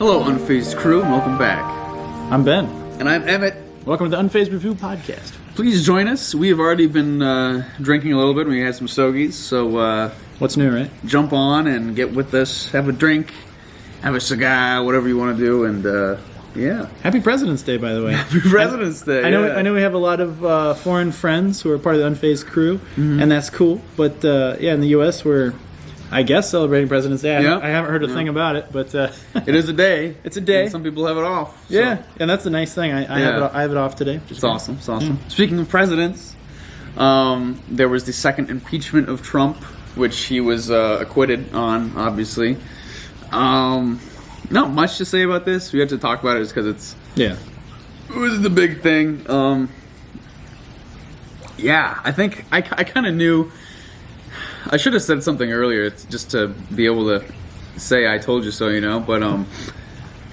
Hello, Unfazed crew, and welcome back. I'm Ben. And I'm Emmett. Welcome to the Unfazed Review Podcast. Please join us. We have already been drinking a little bit. We had some stogies, so What's new, right? jump on and get with us. Have a drink, have a cigar, whatever you want to do, and yeah. Happy President's Day, by the way. Happy President's Day. I know we have a lot of foreign friends who are part of the Unfazed crew, and that's cool. But yeah, in the U.S., we're, I guess, celebrating President's Day. I haven't heard a thing about it, but it is a day. It's a day. And some people have it off. So. Yeah, and that's the nice thing. I have it off today. It's awesome. It's awesome. Speaking of presidents, there was the second impeachment of Trump, which he was acquitted on, obviously. Not much to say about this. We have to talk about it just because it was the big thing. Yeah, I think I kind of knew. I should have said something earlier just to be able to say I told you so, you know. But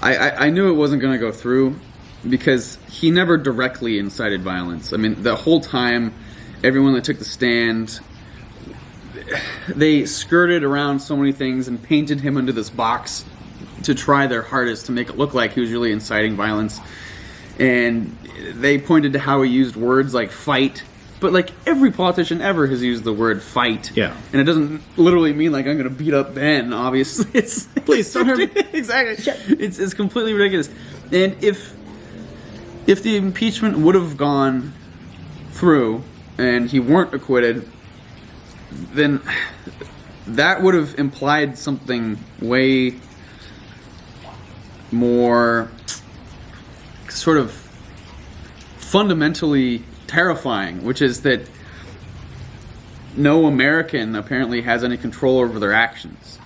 I knew it wasn't going to go through because he never directly incited violence. I mean, the whole time, everyone that took the stand, they skirted around so many things and painted him into this box to try their hardest to make it look like he was really inciting violence. And they pointed to how he used words like fight. But like every politician ever has used the word fight. Yeah. And it doesn't literally mean like I'm going to beat up Ben, obviously. Please don't hurt me. Exactly. It's completely ridiculous. And if the impeachment would have gone through and he weren't acquitted, then that would have implied something way more sort of fundamentally terrifying, which is that no American apparently has any control over their actions.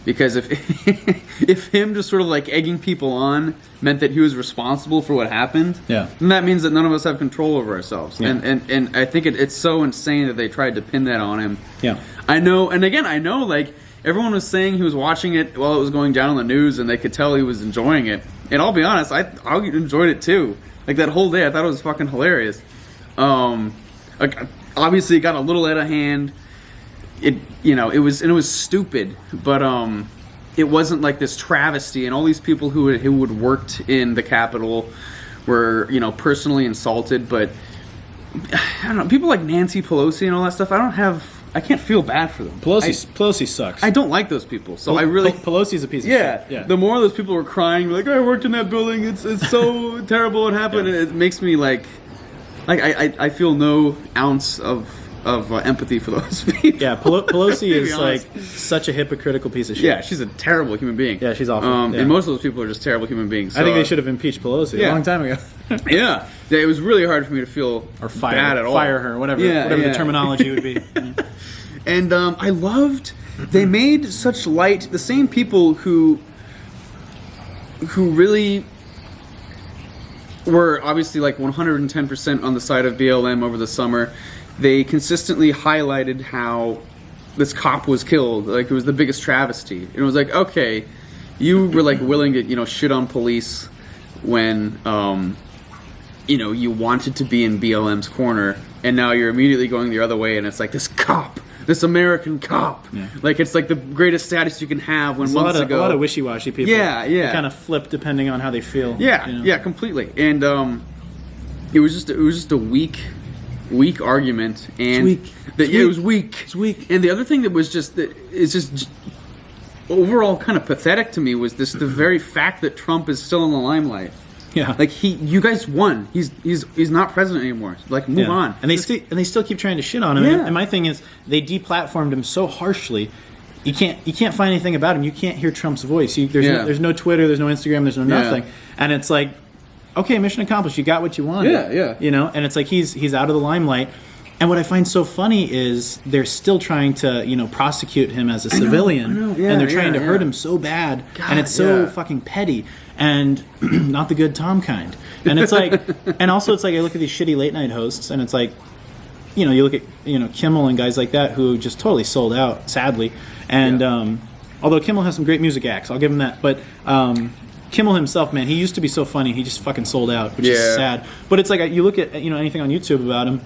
Because if him just sort of like egging people on meant that he was responsible for what happened, then that means that none of us have control over ourselves. Yeah. And I think it's so insane that they tried to pin that on him. Yeah. I know, and again, I know like everyone was saying he was watching it while it was going down on the news and they could tell he was enjoying it. And I'll be honest, I enjoyed it too. Like that whole day, I thought it was fucking hilarious. Obviously it got a little out of hand. It was stupid, but it wasn't like this travesty, and all these people who had worked in the Capitol were, personally insulted, but I don't know, people like Nancy Pelosi and all that stuff, I can't feel bad for them. Pelosi sucks. I don't like those people, so Pelosi's a piece of shit. Yeah. The more those people were crying, like, I worked in that building, it's so terrible what happened, and it makes me like I feel no ounce of empathy for those people. Yeah, Pelosi is like such a hypocritical piece of shit. Yeah, she's a terrible human being. Yeah, she's awful. And most of those people are just terrible human beings. So, I think they should have impeached Pelosi a long time ago. Yeah, it was really hard for me to feel bad at all. Fire her, whatever the terminology would be. And I loved, they made such light, the same people who really were obviously like 110% on the side of BLM over the summer. They consistently highlighted how this cop was killed, like it was the biggest travesty. And it was like, okay, you were like willing to, shit on police when, you wanted to be in BLM's corner, and now you're immediately going the other way, and it's like this cop, this American cop. Yeah. Like it's like the greatest status you can have when months ago. A lot of wishy-washy people. Yeah. They kind of flip depending on how they feel. Yeah, completely. And it was just a weak argument, and it was weak. It's weak. And the other thing that was just overall kind of pathetic to me was the very fact that Trump is still in the limelight. Yeah, like you guys won. He's not president anymore. Like move on. And they still keep trying to shit on him. Yeah. And my thing is they deplatformed him so harshly. You can't find anything about him. You can't hear Trump's voice. There's no Twitter. There's no Instagram. There's no nothing. Yeah. And it's like, okay, mission accomplished. You got what you wanted. Yeah. And it's like he's out of the limelight. And what I find so funny is they're still trying to, prosecute him as a civilian. I know. Yeah, and they're trying to hurt him so bad. God, and it's so fucking petty and not the good Tom kind. And it's like, and also it's like I look at these shitty late night hosts and it's like, you look at, Kimmel and guys like that who just totally sold out, sadly. And although Kimmel has some great music acts, I'll give him that. But Kimmel himself, man, he used to be so funny. He just fucking sold out, which is sad. But it's like you look at anything on YouTube about him,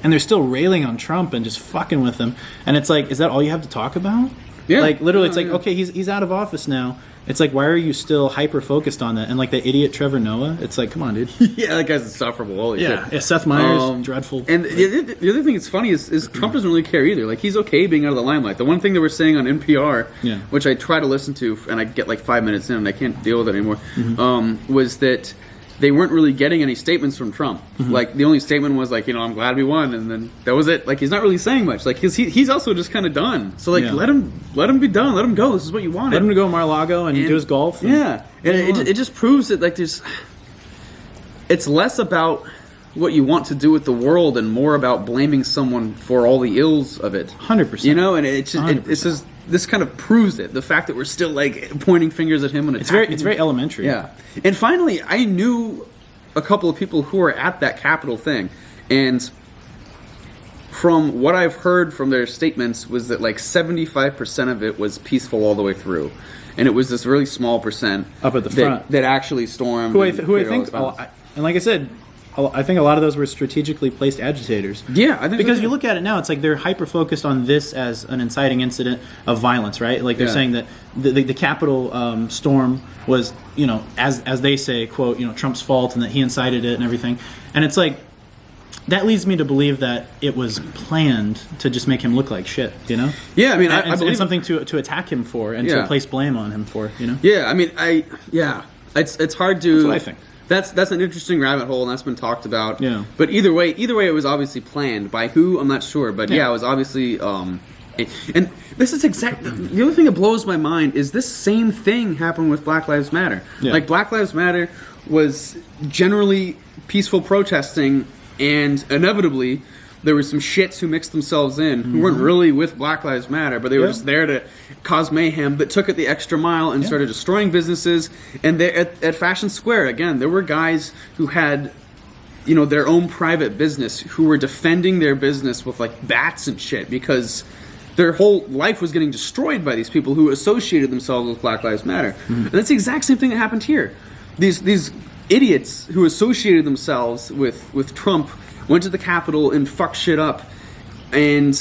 and they're still railing on Trump and just fucking with him. And it's like, is that all you have to talk about? Yeah. Like literally, it's like, okay, he's out of office now. It's like, why are you still hyper focused on that? And like the idiot Trevor Noah, it's like, come on, dude. Yeah, that guy's insufferable. Holy shit. Yeah, Seth Meyers, dreadful. And the other thing that's funny is Trump doesn't really care either. Like, he's okay being out of the limelight. The one thing that we're saying on NPR, which I try to listen to, and I get like 5 minutes in and I can't deal with it anymore, was that they weren't really getting any statements from Trump. Like, the only statement was like, I'm glad we won, and then that was it. Like, he's not really saying much. Like, he's also just kind of done. So like, let him be done. Let him go. This is what you wanted. Let him go to Mar-a-Lago and do his golf. And it just proves that like it's less about what you want to do with the world and more about blaming someone for all the ills of it. 100%. And it's just this kind of proves it. The fact that we're still like pointing fingers at him and attacking it's very elementary. Yeah. And finally, I knew a couple of people who were at that Capitol thing, and from what I've heard from their statements was that like 75% of it was peaceful all the way through, and it was this really small percent up at the front that actually stormed. Who I think, and like I said, I think a lot of those were strategically placed agitators. Yeah, I think because you look at it now, it's like they're hyper focused on this as an inciting incident of violence, right? Like they're saying that the Capitol storm was, as they say, quote, Trump's fault, and that he incited it and everything. And it's like, that leads me to believe that it was planned to just make him look like shit, Yeah, I mean, I believe something to attack him for and to place blame on him for, Yeah, I mean, it's hard to. That's what I think. That's an interesting rabbit hole, and that's been talked about. Yeah. But either way, it was obviously planned. By who, I'm not sure. But it was obviously. And this is exactly the other thing that blows my mind is this same thing happened with Black Lives Matter. Yeah. Like, Black Lives Matter was generally peaceful protesting, and inevitably there were some shits who mixed themselves in who weren't really with Black Lives Matter, but they were just there to cause mayhem, but took it the extra mile and started destroying businesses. And at Fashion Square, again, there were guys who had, their own private business who were defending their business with like bats and shit because their whole life was getting destroyed by these people who associated themselves with Black Lives Matter. And that's the exact same thing that happened here. These idiots who associated themselves with Trump went to the Capitol and fucked shit up, and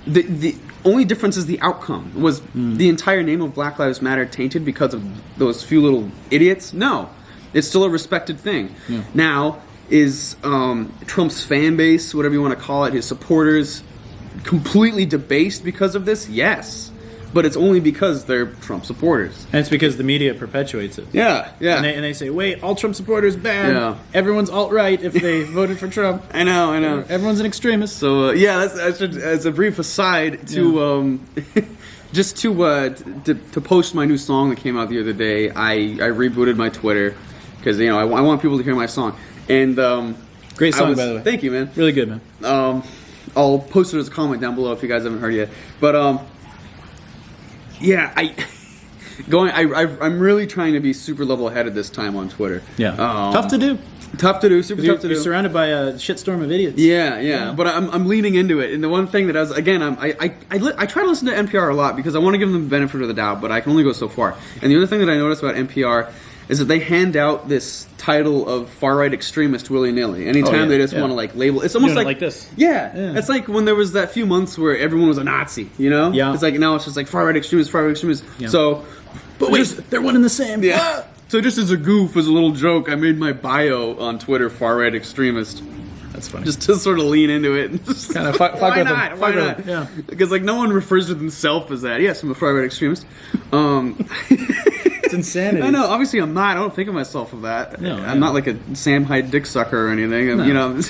the only difference is the outcome. Was the entire name of Black Lives Matter tainted because of those few little idiots? No. It's still a respected thing. Yeah. Now, is Trump's fan base, whatever you want to call it, his supporters, completely debased because of this? Yes. But it's only because they're Trump supporters. And it's because the media perpetuates it. Yeah. And they say, wait, all Trump supporters bad. Yeah. Everyone's alt-right if they voted for Trump. I know. Everyone's an extremist. So, that's as a brief aside to... just to post my new song that came out the other day, I rebooted my Twitter because, I want people to hear my song. And great song, by the way. Thank you, man. Really good, man. I'll post it as a comment down below if you guys haven't heard it yet. But... I'm really trying to be super level-headed this time on Twitter. Yeah, tough to do. Super tough to do. You're surrounded by a shitstorm of idiots. Yeah. But I'm leaning into it. And the one thing that I try to listen to NPR a lot because I want to give them the benefit of the doubt, but I can only go so far. And the other thing that I noticed about NPR is that they hand out this title of far-right extremist willy-nilly. Anytime they just want to label it's almost like this. Yeah. It's like when there was that few months where everyone was a Nazi, Yeah. It's like now it's just like far-right extremist. Yeah. So, but wait, they're one and the same. Yeah. So just as a goof, as a little joke, I made my bio on Twitter far-right extremist. That's funny. Just to sort of lean into it. Kind of fuck why with not? them. Why not? Yeah. Because no one refers to themselves as that. Yes, I'm a far-right extremist. It's insanity. I know. Obviously, I'm not. I don't think of myself of that. No, I'm not like a Sam Hyde dick sucker or anything. No.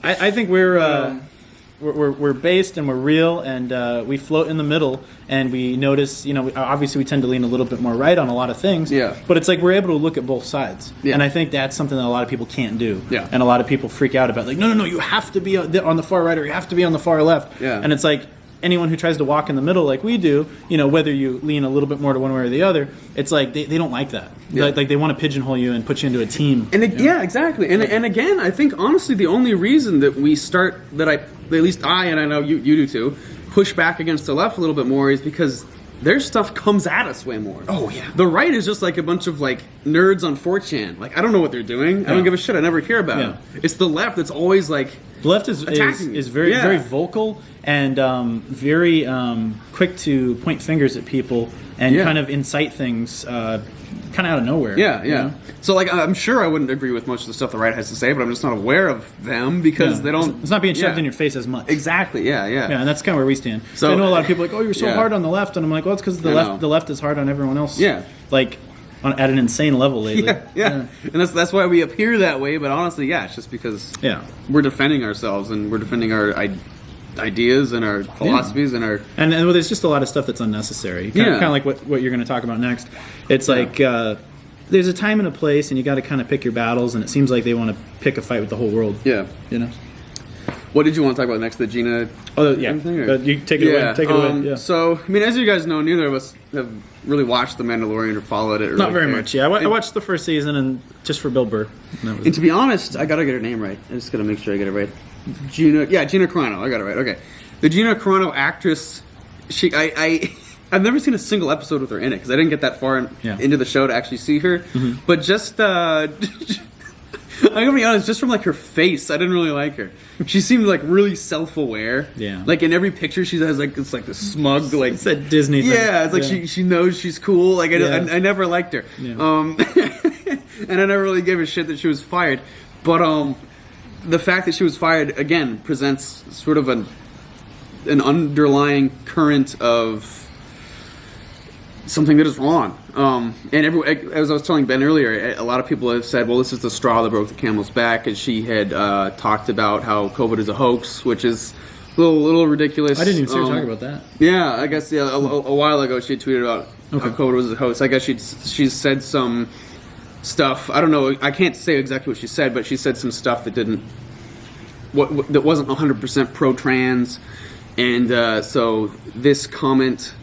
I think we're based and we're real, and we float in the middle, and we notice. Obviously, we tend to lean a little bit more right on a lot of things. Yeah. But it's like we're able to look at both sides, yeah. And I think that's something that a lot of people can't do. Yeah. And a lot of people freak out about, like, no, you have to be on the far right or you have to be on the far left. Yeah. And it's like, anyone who tries to walk in the middle like we do, whether you lean a little bit more to one way or the other, it's like they don't like that. Yeah. Like they want to pigeonhole you and put you into a team. And yeah, exactly. And again, I think honestly the only reason that we start at least I, and I know you do too, push back against the left a little bit more is because their stuff comes at us way more. Oh yeah. The right is just like a bunch of nerds on 4chan. I don't know what they're doing. I don't give a shit. I never hear about them. It's the left that's always the left is very very vocal and very quick to point fingers at people and kind of incite things kind of out of nowhere. Yeah, yeah. You know? So, like, I'm sure I wouldn't agree with most of the stuff the right has to say, but I'm just not aware of them because they don't... It's not being shoved in your face as much. Exactly, yeah. Yeah, and that's kind of where we stand. So I know a lot of people are like, oh, you're so hard on the left, and I'm like, well, it's because the left is hard on everyone else. Yeah. Like, at an insane level lately. Yeah. And that's why we appear that way, but honestly, it's just because we're defending ourselves and we're defending our ideas and our philosophies and our... And there's just a lot of stuff that's unnecessary. Kind of like what you're going to talk about next. It's like... there's a time and a place, and you got to kind of pick your battles. And it seems like they want to pick a fight with the whole world. Yeah, you know. What did you want to talk about next? The Gina? Oh, yeah. You take it away. Take it away. Yeah. So, I mean, as you guys know, neither of us have really watched The Mandalorian or followed it. Or Not very much. Yeah, I watched the first season, and just for Bill Burr. And to be honest, I gotta get her name right. I just gotta make sure I get it right. Gina Carano. I got it right. Okay, the Gina Carano actress. I've never seen a single episode with her in it because I didn't get that far into the show to actually see her. Mm-hmm. But just, I'm gonna be honest, just from like her face, I didn't really like her. She seemed like really self-aware. Yeah. Like in every picture, she has like it's like the smug like it's that Disney thing. Yeah, it's like she knows she's cool. Like I never liked her. Yeah. And I never really gave a shit that she was fired. But the fact that she was fired again presents sort of an underlying current of something that is wrong. And as I was telling Ben earlier, a lot of people have said, well, this is the straw that broke the camel's back, and she had talked about how COVID is a hoax, which is a little ridiculous. I didn't even see her talk about that. Yeah, I guess a while ago she had tweeted about how COVID was a hoax. I guess she said some stuff. I don't know. I can't say exactly what she said, but she said some stuff that that wasn't 100% pro-trans. And so this comment...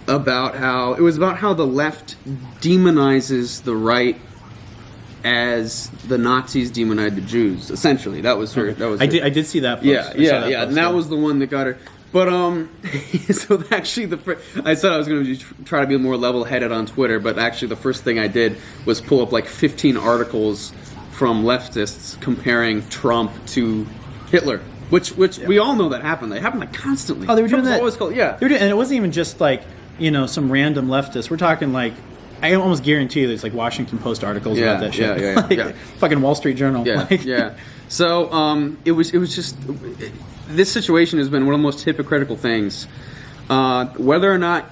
about how the left demonizes the right as the Nazis demonized the Jews. Essentially, that was her. That was. I did see that post. Yeah. And that was the one that got her. But so actually, I said I was going to try to be more level-headed on Twitter, but actually, the first thing I did was pull up like 15 articles from leftists comparing Trump to Hitler. Which we all know that happened. They happened like constantly. Oh, they were doing that. Always called, and it wasn't even just like. Some random leftists. We're talking like, I almost guarantee there's like Washington Post articles about that shit. Yeah. Fucking Wall Street Journal. Yeah. So it was just this situation has been one of the most hypocritical things. Whether or not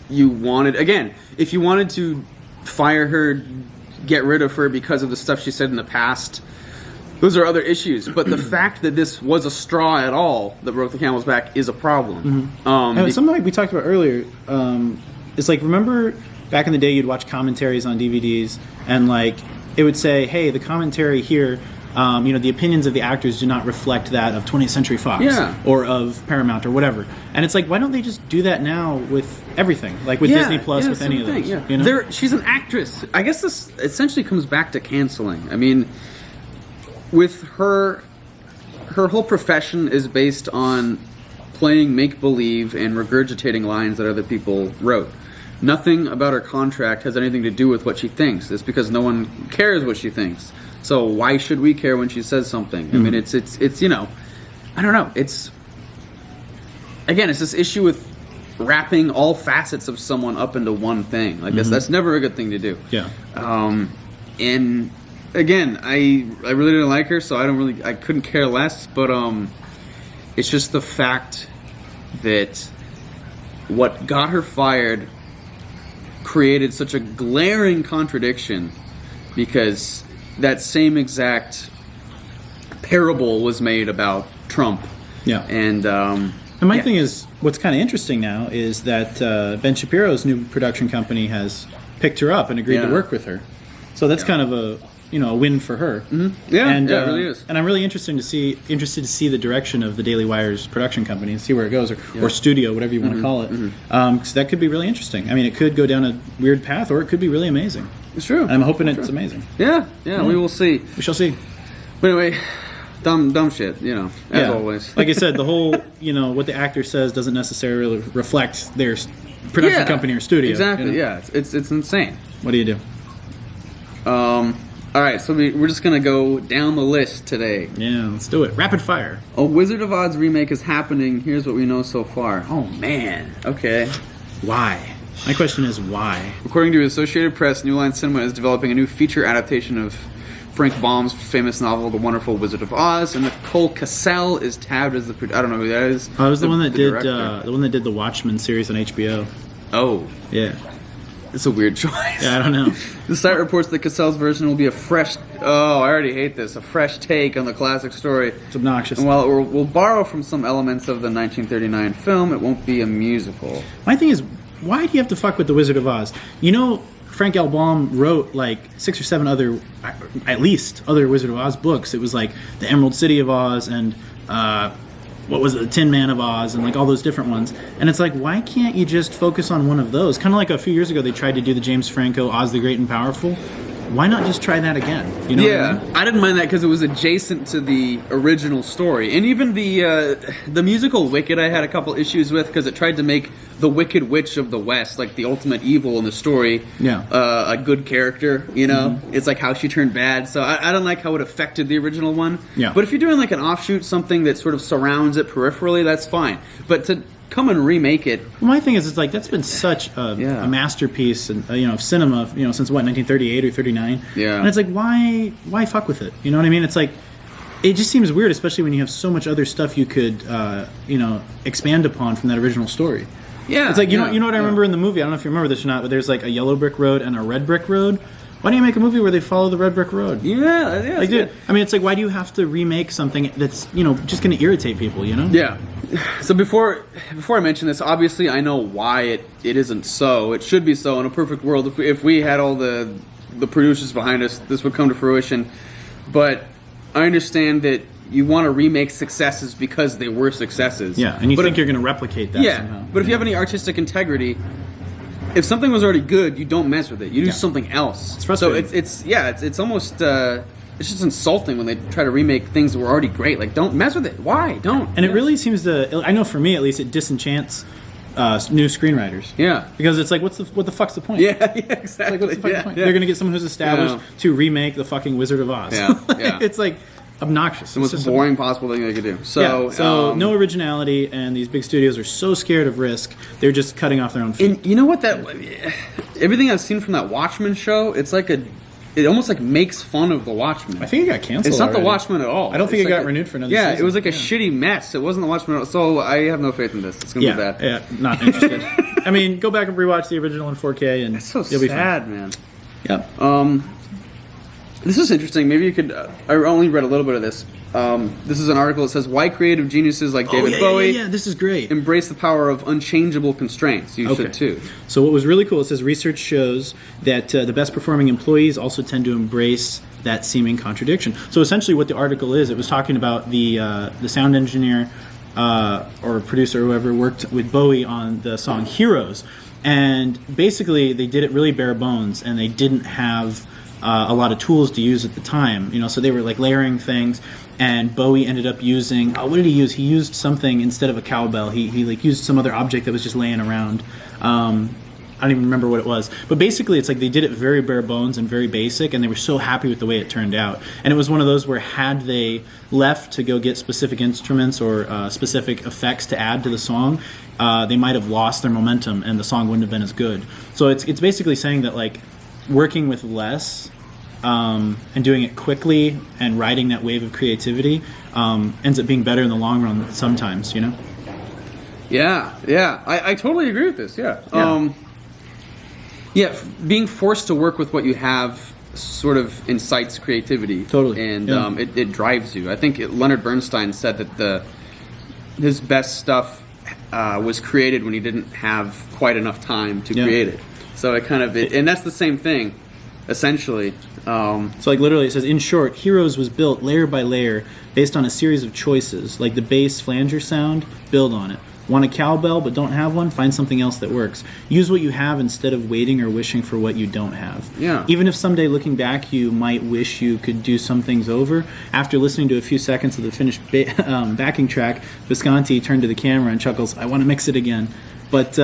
you wanted, again, if you wanted to fire her, get rid of her because of the stuff she said in the past. Those are other issues, but the fact that this was a straw at all that broke the camel's back is a problem. Mm-hmm. Something like we talked about earlier, it's like, remember back in the day you'd watch commentaries on DVDs, and like it would say, hey, the commentary here, the opinions of the actors do not reflect that of 20th Century Fox or of Paramount or whatever. And it's like, why don't they just do that now with everything, like with Disney Plus, with any of those? Yeah. She's an actress. I guess this essentially comes back to canceling. I mean... with her whole profession is based on playing make-believe and regurgitating lines that other people wrote. Nothing about her contract has anything to do with what she thinks. It's because no one cares what she thinks. So why should we care when she says something? I mean, it's I don't know. It's this issue with wrapping all facets of someone up into one thing. Like that's never a good thing to do. Yeah. And again, I really didn't like her, so I couldn't care less, but it's just the fact that what got her fired created such a glaring contradiction, because that same exact parable was made about Trump. Yeah. And my thing is, what's kind of interesting now is that Ben Shapiro's new production company has picked her up and agreed to work with her. So that's kind of a win for her. Mm-hmm. Yeah, it really is. And I'm really interested to see the direction of the Daily Wire's production company and see where it goes, or studio, whatever you want to call it. Because that could be really interesting. I mean, it could go down a weird path, or it could be really amazing. It's true. And I'm hoping it's amazing. Yeah, we will see. We shall see. But anyway, dumb shit, as always. Like I said, the whole, what the actor says doesn't necessarily reflect their production company or studio. Exactly, It's insane. What do you do? All right, so we're just going to go down the list today. Yeah, let's do it. Rapid fire. A Wizard of Oz remake is happening. Here's what we know so far. Oh, man. Okay. Why? My question is why? According to Associated Press, New Line Cinema is developing a new feature adaptation of Frank Baum's famous novel, The Wonderful Wizard of Oz, and Nicole Kassell is tabbed as the. I don't know who that is. Oh, it was the one that did the Watchmen series on HBO. Oh, yeah. It's a weird choice. Yeah, I don't know. The site reports that Cassell's version will be a fresh... Oh, I already hate this. A fresh take on the classic story. It's obnoxious. And while it will borrow from some elements of the 1939 film, it won't be a musical. My thing is, why do you have to fuck with The Wizard of Oz? You know, Frank L. Baum wrote like 6 or 7 other, at least, other Wizard of Oz books. It was like The Emerald City of Oz and... what was it, the Tin Man of Oz, and like all those different ones. And it's like, why can't you just focus on one of those? Kind of like a few years ago, they tried to do the James Franco Oz the Great and Powerful. Why not just try that again? You know yeah, what I mean? I didn't mind that because it was adjacent to the original story, and even the musical Wicked, I had a couple issues with because it tried to make the Wicked Witch of the West, like the ultimate evil in the story, a good character. You know, it's like how she turned bad. So I don't like how it affected the original one. Yeah. But if you're doing like an offshoot, something that sort of surrounds it peripherally, that's fine. But to come and remake it. Well, my thing is, it's like that's been such a masterpiece, and of cinema, since what 1938 or 39. Yeah, and it's like why fuck with it? You know what I mean? It's like it just seems weird, especially when you have so much other stuff you could expand upon from that original story. Yeah, it's like you know what I remember in the movie. I don't know if you remember this or not, but there's like a yellow brick road and a red brick road. Why don't you make a movie where they follow the red brick road? Yeah, like, dude, I mean, it's like, why do you have to remake something that's just going to irritate people? Yeah. So before I mention this, obviously I know why it isn't so. It should be so in a perfect world. If we had all the producers behind us, this would come to fruition. But I understand that you want to remake successes because they were successes. Yeah, and you think you're going to replicate that somehow. But if you have any artistic integrity, if something was already good, you don't mess with it. You do something else. It's frustrating. So it's almost it's just insulting when they try to remake things that were already great. Like, don't mess with it. Why? Don't. And it really seems to. I know for me at least, it disenchants new screenwriters. Yeah. Because it's like, what the fuck's the point? Yeah, exactly. Like, what's the fucking point? They're going to get someone who's established to remake the fucking Wizard of Oz. Yeah. Yeah. It's like obnoxious. The most boring possible thing they could do. So no originality, and these big studios are so scared of risk, they're just cutting off their own feet. And you know what? Everything I've seen from that Watchmen show, it's like it almost like makes fun of the Watchmen. I think it got canceled. It's not already. the Watchmen at all. I don't think it got renewed for another season. Yeah, it was like a shitty mess. It wasn't the Watchmen at all. So I have no faith in this. It's going to be bad. Yeah, not interested. I mean, go back and rewatch the original in 4K, and it's so you'll be sad, fine. Man. Yeah. This is interesting. Maybe you could. I only read a little bit of this. This is an article that says why creative geniuses like David Bowie. Yeah, this is great. Embrace the power of unchangeable constraints. You should too. So what was really cool, it says research shows that the best performing employees also tend to embrace that seeming contradiction. So essentially what the article is, it was talking about the sound engineer or producer or whoever worked with Bowie on the song Heroes. And basically they did it really bare bones, and they didn't have a lot of tools to use at the time. So they were like layering things. And Bowie ended up using, what did he use? He used something instead of a cowbell. He like used some other object that was just laying around. I don't even remember what it was. But basically, it's like they did it very bare bones and very basic, and they were so happy with the way it turned out. And it was one of those where had they left to go get specific instruments or specific effects to add to the song, they might have lost their momentum, and the song wouldn't have been as good. So it's basically saying that like working with less and doing it quickly and riding that wave of creativity ends up being better in the long run sometimes, Yeah, I totally agree with this, being forced to work with what you have sort of incites creativity. Totally. And it drives you. I think Leonard Bernstein said that his best stuff was created when he didn't have quite enough time to create it. So and that's the same thing, essentially. So like literally it says, in short, Heroes was built layer by layer based on a series of choices, like the bass flanger sound, build on it. Want a cowbell but don't have one? Find something else that works. Use what you have instead of waiting or wishing for what you don't have. Yeah. Even if someday looking back you might wish you could do some things over, after listening to a few seconds of the finished backing track, Visconti turned to the camera and chuckles, I want to mix it again. But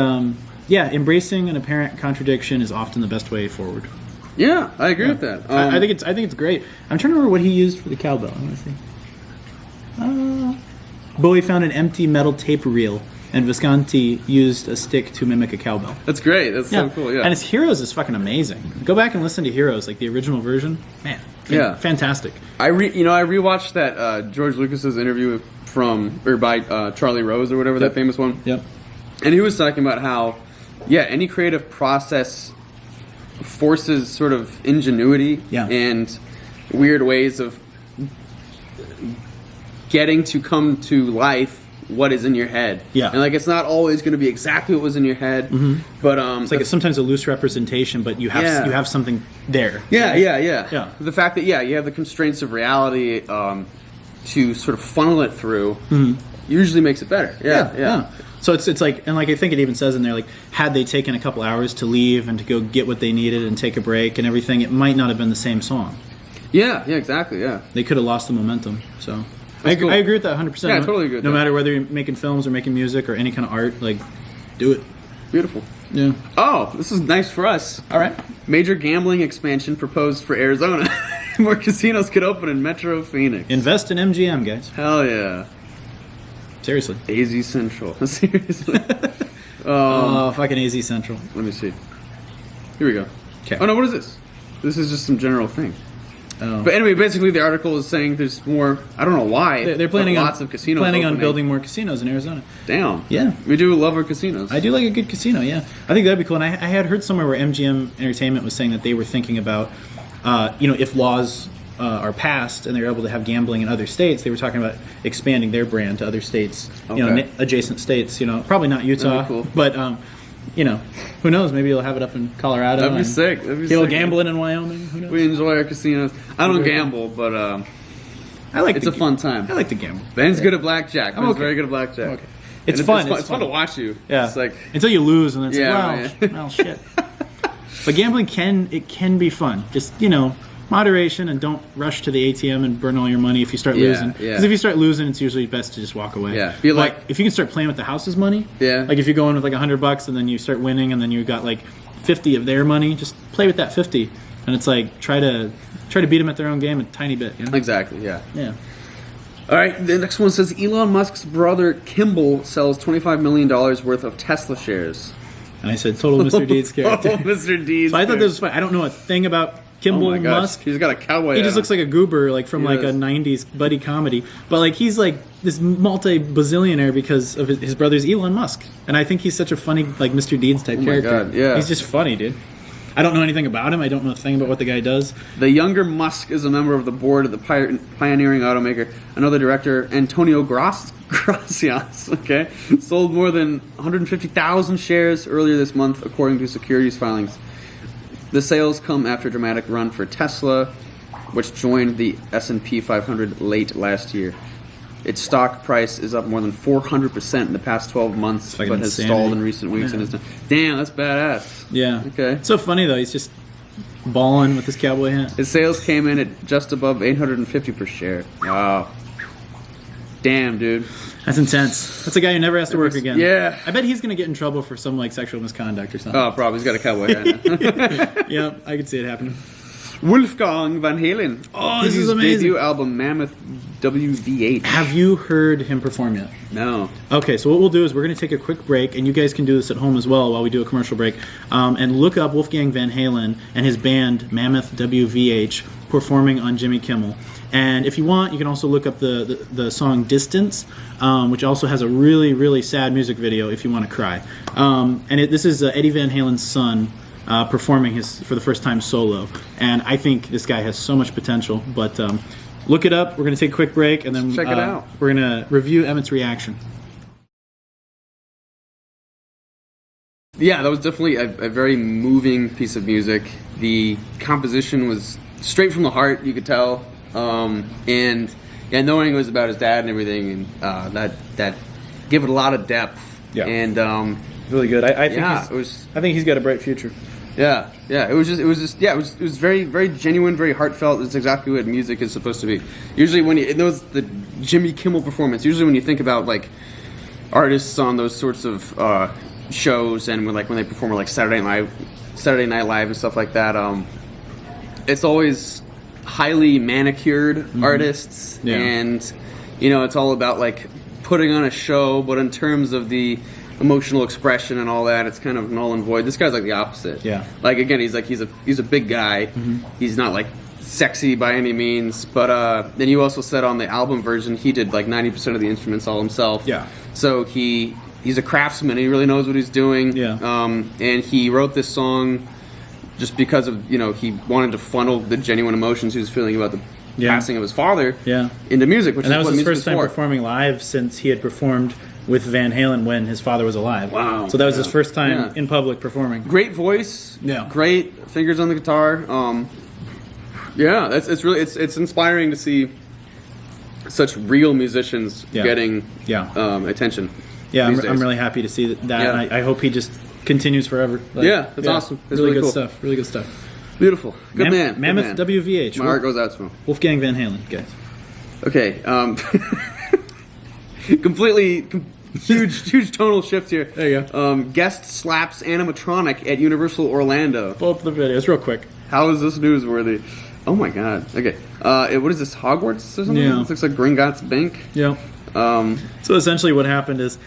embracing an apparent contradiction is often the best way forward. Yeah, I agree with that. I think it's great. I'm trying to remember what he used for the cowbell. Let me see. Bowie found an empty metal tape reel and Visconti used a stick to mimic a cowbell. That's great. That's so cool. Yeah. And his Heroes is fucking amazing. Go back and listen to Heroes, like the original version. Man, fantastic. I rewatched that George Lucas's interview by Charlie Rose or whatever, that famous one. Yep. And he was talking about how, any creative process forces sort of ingenuity and weird ways of getting to come to life what is in your head. Yeah. And like it's not always going to be exactly what was in your head, but it's like it's sometimes a loose representation, but you have something there. Yeah. The fact that you have the constraints of reality to sort of funnel it through usually makes it better. Yeah. So it's like, and like I think it even says in there, like had they taken a couple hours to leave and to go get what they needed and take a break and everything, it might not have been the same song. Yeah, exactly. Yeah, they could have lost the momentum. So cool. I agree with that 100%. Yeah, I totally agree with no that. matter whether you're making films or making music or any kind of art, like do it. Beautiful. Yeah. Oh, this is nice for us. All right. Major gambling expansion proposed for Arizona. More casinos could open in Metro Phoenix. Invest in MGM, guys. Hell yeah. Seriously. AZ Central. Seriously. Fucking AZ Central. Let me see. Here we go. Okay. Oh no, what is this? This is just some general thing. Oh. But anyway, basically the article is saying there's more. I don't know why. They're planning on lots of casinos. Planning opening. on building more casinos in Arizona. Damn. Yeah. We do love our casinos. I do like a good casino. Yeah. I think that'd be cool. And I had heard somewhere where MGM Entertainment was saying that they were thinking about, if laws are passed and they're able to have gambling in other states, they were talking about expanding their brand to other states, adjacent states. Probably not Utah, cool. but who knows? Maybe you'll have it up in Colorado. That'd be sick. He'll gambling in Wyoming. Who knows? We enjoy our casinos. I don't gamble, but I like. It's a fun time. I like to gamble. Ben's good at blackjack. Ben's okay. very good at blackjack. Okay. It's fun. It's fun to watch you. Yeah. It's like until you lose, and then it's right. well, shit. But gambling can be fun. Just moderation, and don't rush to the ATM and burn all your money if you start losing. Because if you start losing, it's usually best to just walk away. Yeah. Like if you can start playing with the house's money. Yeah. Like if you go in with like $100 and then you start winning, and then you got like 50 of their money, just play with that 50, and it's like try to beat them at their own game a tiny bit. Exactly. Yeah. Yeah. All right. The next one says Elon Musk's brother Kimball sells $25 million worth of Tesla shares. And I said, total Mr. Deeds character. Mr. Deeds. So I thought this was funny. I don't know a thing about Kimball Musk. He's got a cowboy. He just looks like a goober, like from like a '90s buddy comedy. But like he's like this multi-bazillionaire because of his brother's Elon Musk, and I think he's such a funny like Mr. Deeds type character. God, yeah. He's just funny, dude. I don't know anything about him. I don't know a thing about what the guy does. The younger Musk is a member of the board of the pioneering automaker. Another director, Antonio Gracias, sold more than 150,000 shares earlier this month, according to securities filings. The sales come after a dramatic run for Tesla, which joined the S&P 500 late last year. Its stock price is up more than 400% in the past 12 months, but has stalled in recent weeks. Yeah. And damn, that's badass. Yeah. Okay. It's so funny though. He's just balling with his cowboy hat. His sales came in at just above $850 per share. Wow. Damn, dude. That's intense. That's a guy who never has to work again. Yeah. I bet he's going to get in trouble for some like sexual misconduct or something. Oh, probably. He's got a cowboy hat. Yeah, I could see it happening. Wolfgang Van Halen. Oh, this is amazing. Debut album, Mammoth WVH. Have you heard him perform yet? No. Okay, so what we'll do is we're going to take a quick break, and you guys can do this at home as well while we do a commercial break, and look up Wolfgang Van Halen and his band, Mammoth WVH, performing on Jimmy Kimmel. And if you want, you can also look up the song Distance, which also has a really, really sad music video if you want to cry. This is Eddie Van Halen's son performing for the first time solo. And I think this guy has so much potential. But look it up. We're going to take a quick break, and then check it out. We're going to review Emmett's reaction. Yeah, that was definitely a very moving piece of music. The composition was straight from the heart, you could tell. And knowing it was about his dad and everything, and that gave it a lot of depth. Yeah. And Really good. I think he's got a bright future. Yeah. It was very, very genuine, very heartfelt. It's exactly what music is supposed to be. Usually when the Jimmy Kimmel performance, usually when you think about like artists on those sorts of shows, and when they perform like Saturday Night Live and stuff like that, it's always highly manicured artists, and it's all about like putting on a show, but in terms of the emotional expression and all that, it's kind of null and void. This guy's like the opposite. Yeah. Like again, he's a big guy. He's not like sexy by any means, but then you also said on the album version he did like 90% of the instruments all himself. Yeah. So he's a craftsman. He really knows what he's doing. Yeah. And he wrote this song just because of, he wanted to funnel the genuine emotions he was feeling about the passing of his father into music, and that was his first time performing live since he had performed with Van Halen when his father was alive. Wow. So that was his first time in public performing. Great voice. Yeah. Great fingers on the guitar. It's inspiring to see such real musicians getting attention. Yeah, I'm really happy to see that. Yeah. And I hope he just continues forever. It's awesome. It's really good cool stuff. Really good stuff. Beautiful. Good man. Mammoth Good man. WVH. My heart goes out to him. Wolfgang Van Halen, guys. Okay. Completely huge tonal shift here. There you go. Guest slaps animatronic at Universal Orlando. Pull up the videos real quick. How is this newsworthy? Oh my god. Okay. What is this, Hogwarts or something? Yeah. It looks like Gringotts Bank. Yeah. So essentially what happened is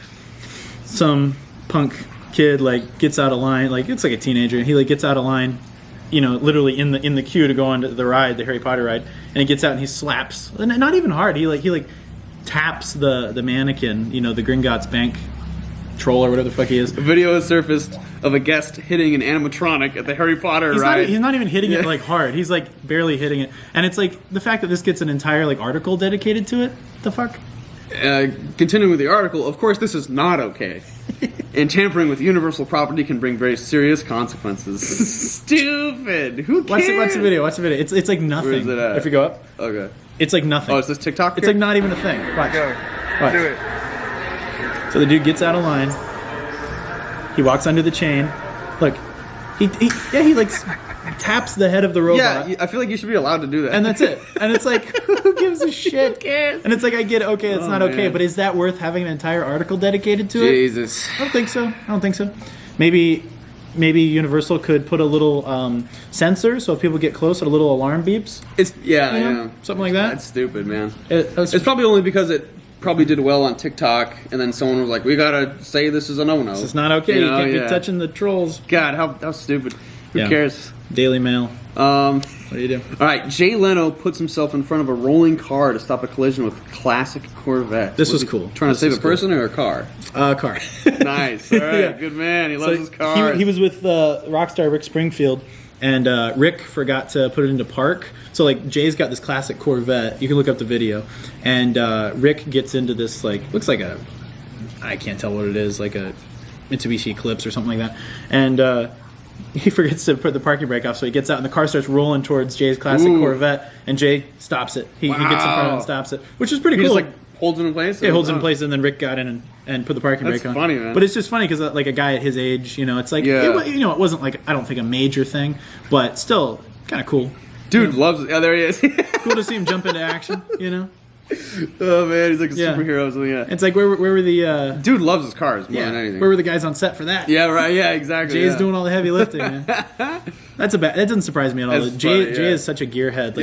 some punk kid gets out of line, it's like a teenager. He gets out of line, literally in the queue to go on the ride, the Harry Potter ride, and he gets out and he slaps, and not even hard. He taps the mannequin, the Gringotts Bank troll or whatever the fuck he is. A video has surfaced of a guest hitting an animatronic at the Harry Potter ride. He's not even hitting it hard. He's barely hitting it, and it's the fact that this gets an entire article dedicated to it. The fuck. Continuing with the article, of course, this is not okay. And tampering with Universal property can bring very serious consequences. Stupid. Who cares? Watch the video. It's nothing. Where is it at? If you go up, okay. It's nothing. Oh, it's this TikTok? It's not even a thing. Watch. Watch. Do it. So the dude gets out of line. He walks under the chain. Look, he taps the head of the robot. Yeah, I feel like you should be allowed to do that. And that's it. And it's who gives a shit? Who cares? And it's I get it, okay, it's not okay, man. but is that worth having an entire article dedicated to Jesus. it? I don't think so. Maybe Universal could put a little sensor, so if people get close, a little alarm beeps. It's something like that. That's stupid, man. It's probably only because it probably did well on TikTok, and then someone was like, "We gotta say this is a no-no. This is not okay. You can't be touching the trolls." God, how stupid. Who cares? Daily Mail. What do you do? All right, Jay Leno puts himself in front of a rolling car to stop a collision with classic Corvette. This was cool. Trying to save a person or a car? Car. Nice. All right, good man. He loves his car. He was with rockstar Rick Springfield, and Rick forgot to put it into park. So Jay's got this classic Corvette. You can look up the video, and Rick gets into this looks like I can't tell what it is, like a Mitsubishi Eclipse or something like that, and he forgets to put the parking brake off, so he gets out and the car starts rolling towards Jay's classic Corvette, and Jay stops it. He gets in front of it and stops it, which is pretty cool. He just holds it in place? Yeah, holds it in place, and then Rick got in and put the parking brake on. That's funny, man. But it's just funny because a guy at his age, it's it wasn't I don't think a major thing, but still kind of cool. Dude loves it. Yeah, there he is. Cool to see him jump into action, Oh man, he's like a superhero. So It's where were the dude loves his cars more than anything. Where were the guys on set for that? Yeah, right. Yeah, exactly. Jay's doing all the heavy lifting, man. That doesn't surprise me at all. Jay is such a gearhead.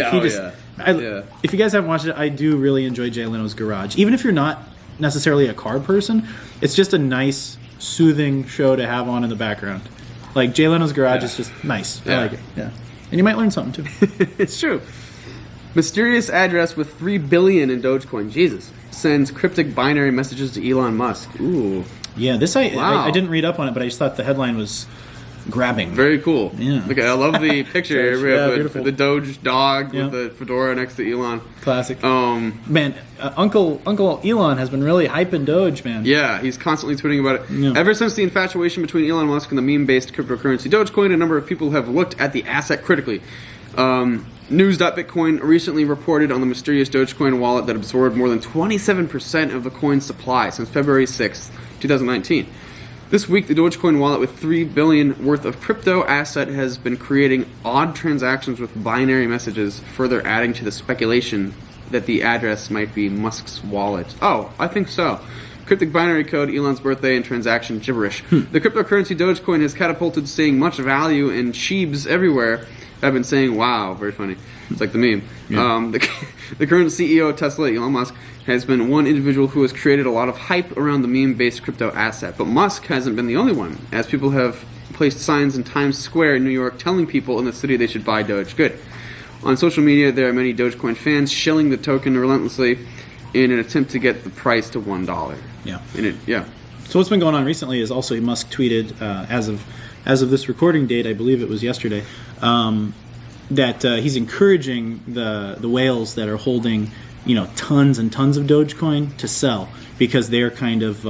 If you guys haven't watched it, I do really enjoy Jay Leno's Garage. Even if you're not necessarily a car person, it's just a nice, soothing show to have on in the background. Jay Leno's Garage is just nice. I like it. Yeah, and you might learn something too. It's true. Mysterious address with 3 billion in Dogecoin. Jesus. Sends cryptic binary messages to Elon Musk. Ooh. Yeah, this I didn't read up on it, but I just thought the headline was grabbing. Very cool. Yeah. Okay, I love the picture. Beautiful. The Doge dog with the fedora next to Elon. Classic. Man, Uncle Elon has been really hyping Doge, man. Yeah, he's constantly tweeting about it. Yeah. Ever since the infatuation between Elon Musk and the meme-based cryptocurrency Dogecoin, a number of people have looked at the asset critically. News.Bitcoin recently reported on the mysterious Dogecoin wallet that absorbed more than 27% of the coin's supply since February 6th, 2019. This week, the Dogecoin wallet with $3 billion worth of crypto asset has been creating odd transactions with binary messages, further adding to the speculation that the address might be Musk's wallet. Oh, I think so. Cryptic binary code, Elon's birthday, and transaction gibberish. The cryptocurrency Dogecoin has catapulted seeing much value in Sheebs everywhere, I've been saying wow, very funny. It's like the meme. Yeah. The current CEO of Tesla, Elon Musk, has been one individual who has created a lot of hype around the meme-based crypto asset. But Musk hasn't been the only one, as people have placed signs in Times Square in New York telling people in the city they should buy Doge. Good. On social media, there are many Dogecoin fans shilling the token relentlessly in an attempt to get the price to $1. Yeah. So what's been going on recently is also Musk tweeted as of this recording date, I believe it was yesterday, that he's encouraging the whales that are holding tons and tons of Dogecoin to sell, because they're kind of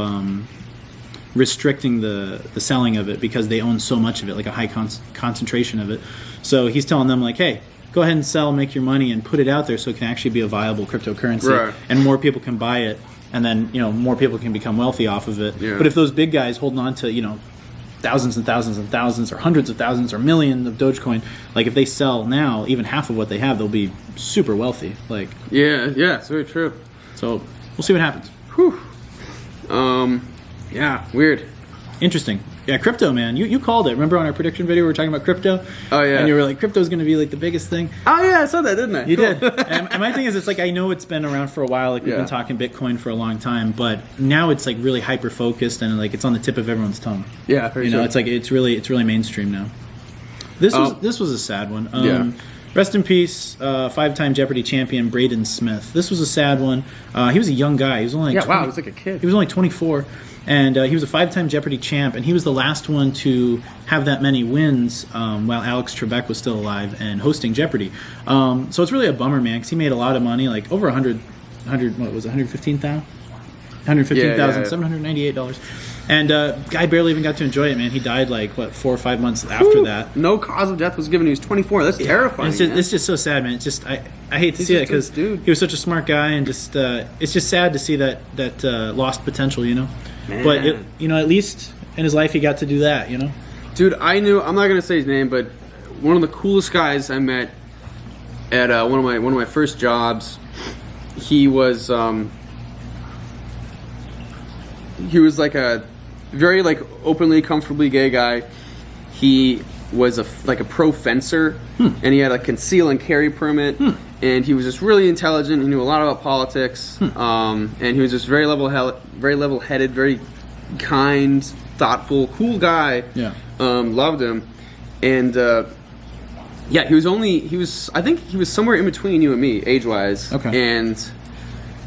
restricting the selling of it because they own so much of it, like a high concentration of it. So he's telling them, like, hey, go ahead and sell, make your money, and put it out there so it can actually be a viable cryptocurrency, right, and more people can buy it, and then more people can become wealthy off of it. Yeah. But if those big guys holding on to thousands and thousands and thousands, or hundreds of thousands or millions of Dogecoin, like if they sell now even half of what they have, they'll be super wealthy. Like, yeah, it's very true. So we'll see what happens. Whew. Yeah, weird. Interesting. Yeah, crypto, man. You called it. Remember on our prediction video we were talking about crypto? Oh, yeah. And you were like, crypto's going to be like the biggest thing. Oh, yeah, I saw that, didn't I? You did. And my thing is, it's like, I know it's been around for a while. Like, we've been talking Bitcoin for a long time, but now it's like really hyper focused, and like it's on the tip of everyone's tongue. Yeah, for sure. It's like it's really mainstream now. This was a sad one. Yeah. Rest in peace, 5-time Jeopardy champion Braden Smith. This was a sad one. He was a young guy. He was only like wow, he was like a kid. He was only 24. And he was a 5-time Jeopardy champ, and he was the last one to have that many wins while Alex Trebek was still alive and hosting Jeopardy. So it's really a bummer, man, because he made a lot of money, like over $115,000? $798. And guy barely even got to enjoy it, man. He died like 4 or 5 months after that. No cause of death was given. He was 24. That's terrifying. It's just so sad, man. It's just I hate to see it because he was such a smart guy, and just it's just sad to see that lost potential, Man. But at least in his life he got to do that, Dude, I'm not gonna say his name, but one of the coolest guys I met at one of my first jobs. He was like a very openly, comfortably gay guy. He was a pro fencer, and he had a conceal and carry permit, and he was just really intelligent. He knew a lot about politics, and he was just very level-headed, very kind, thoughtful, cool guy. Yeah, loved him, and I think he was somewhere in between you and me, age-wise. Okay, and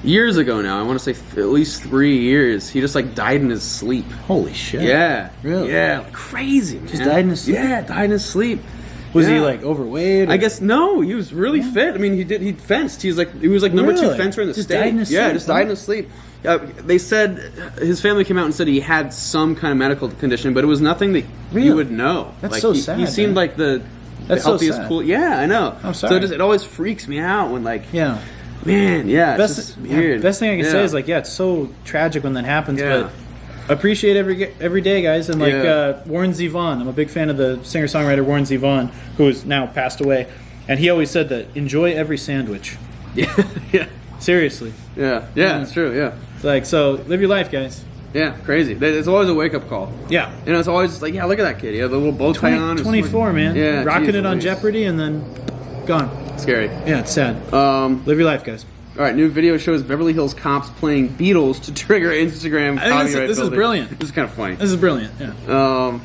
years ago now, I want to say at least 3 years, he just died in his sleep. Holy shit. Yeah. Really? Yeah, crazy, man. Just died in his sleep? Yeah, died in his sleep. Was he overweight? Or? I guess no, he was really fit. I mean, he fenced. He was number 2 fencer in the state. Died in his sleep, just died in his sleep. They said his family came out and said he had some kind of medical condition, but it was nothing that you would know. That's so sad. He seemed like the healthiest, so cool. Yeah, I know. I'm sorry. So it always freaks me out when yeah. Man, yeah, it's just weird. Best thing I can say is it's so tragic when that happens, but appreciate every day, guys. And Warren Zevon, I'm a big fan of the singer-songwriter Warren Zevon, who is now passed away, and he always said that enjoy every sandwich. Yeah. Seriously. Yeah, it's true. Yeah. It's so live your life, guys. Yeah, crazy. It's always a wake-up call. Yeah. It's always just look at that kid. He had the little bow tie on. 24, man. Yeah, rocking it on Jeopardy and then gone. Scary. Yeah, it's sad. Live your life, guys. All right, new video shows Beverly Hills cops playing Beatles to trigger Instagram copyright. This is brilliant. This is kind of funny. This is brilliant. Yeah.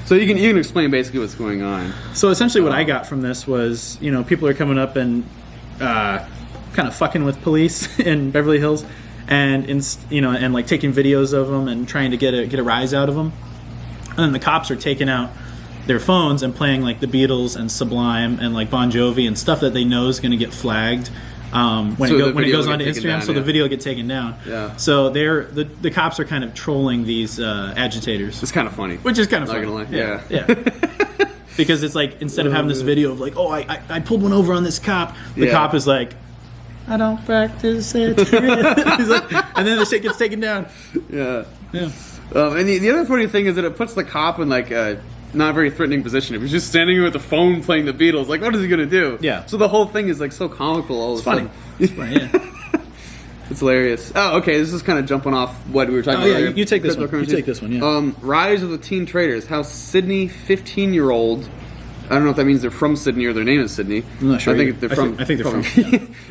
So you can explain basically what's going on. So essentially, what I got from this was people are coming up and kind of fucking with police in Beverly Hills, and and taking videos of them and trying to get a rise out of them, and then the cops are taking out their phones and playing the Beatles and Sublime and Bon Jovi and stuff that they know is going to get flagged when it goes onto Instagram. Down, so the video gets taken down. Yeah. So the cops are kind of trolling these agitators. It's kind of funny. Which is kind of funny. Not gonna lie. Yeah. Because it's instead of having this video of I pulled one over on this cop, the cop is I don't practice it. And then the shit gets taken down. Yeah. Yeah. And the other funny thing is that it puts the cop in a not very threatening position. If he's just standing here with the phone playing the Beatles, what is he gonna do? Yeah. So the whole thing is so comical. All it's funny. It's funny. Yeah. It's hilarious. Oh, okay. This is kind of jumping off what we were talking about. Yeah, you take this one. You take this one. Yeah. Rise of the teen traders. How Sydney 15-year-old I don't know if that means they're from Sydney or their name is Sydney. I'm not sure. I think they're from. I think they're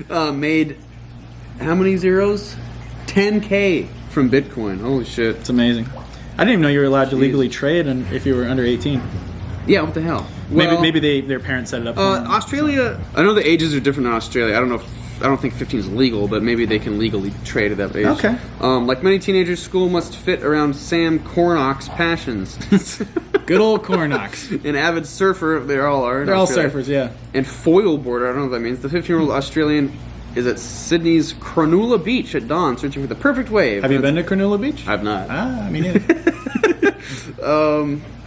from. Made how many zeros? 10K from Bitcoin. Holy shit! It's amazing. I didn't even know you were allowed to legally trade and if you were under 18. Yeah, what the hell? Well, maybe their parents set it up. For them. Australia. I know the ages are different in Australia. I don't think 15 is legal, but maybe they can legally trade at that age. Okay. Like many teenagers, school must fit around Sam Cornock's passions. Good old Cornocks. An avid surfer, they all are. They're all surfers, yeah. And foil boarder, I don't know what that means. The 15-year-old Australian is at Sydney's Cronulla Beach at dawn, searching for the perfect wave. Have you been to Cronulla Beach? I've not. Ah, me neither.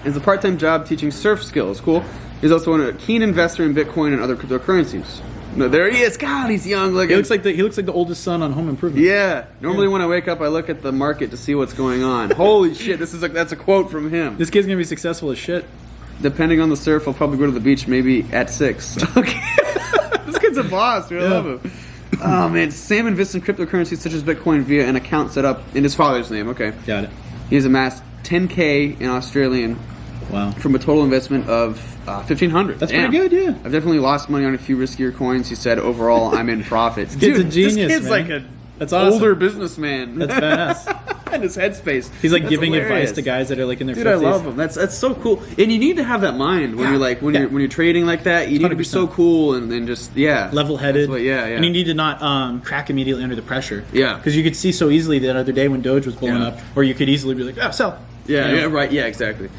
It's a part-time job teaching surf skills. Cool. He's also a keen investor in Bitcoin and other cryptocurrencies. No, there he is. God, he's young. He looks like the oldest son on Home Improvement. Yeah. Normally when I wake up, I look at the market to see what's going on. Holy shit! That's a quote from him. This kid's gonna be successful as shit. Depending on the surf, I'll probably go to the beach maybe at 6. Okay. This kid's a boss. I love him. Oh man, Sam invests in cryptocurrencies such as Bitcoin via an account set up in his father's name. Okay. Got it. He's amassed 10K in Australian. Wow. From a total investment of 1,500. That's pretty good, yeah. I've definitely lost money on a few riskier coins. He said, overall, I'm in profit. This kid's a genius, this kid's man. like That's awesome. older businessman. That's badass. And his headspace. He's like That's giving hilarious. advice to guys that are like in their 50s. Dude, I love him. That's so cool. And you need to have that mind when you're like when you're trading like that. You need to be 100%. so cool and then just level-headed. Yeah. And you need to not crack immediately under the pressure. Yeah. Because you could see so easily that other day when Doge was blowing up, or you could easily be like, oh, sell. Yeah, right. Yeah, exactly.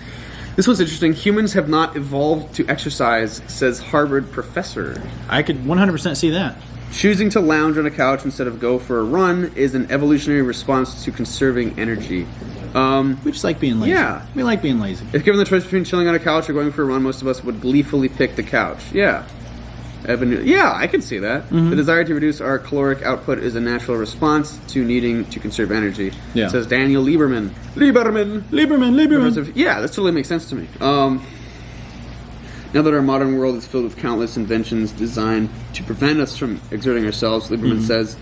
This one's interesting. Humans have not evolved to exercise, says Harvard professor. I could 100% see that. Choosing to lounge on a couch instead of go for a run is an evolutionary response to conserving energy. We just like being lazy. Yeah. We like being lazy. If given the choice between chilling on a couch or going for a run, most of us would gleefully pick the couch. Yeah. Yeah, I can see that. The desire to reduce our caloric output is a natural response to needing to conserve energy. Yeah. Says Daniel Lieberman. Yeah, that totally makes sense to me. Now that our modern world is filled with countless inventions designed to prevent us from exerting ourselves, Lieberman says,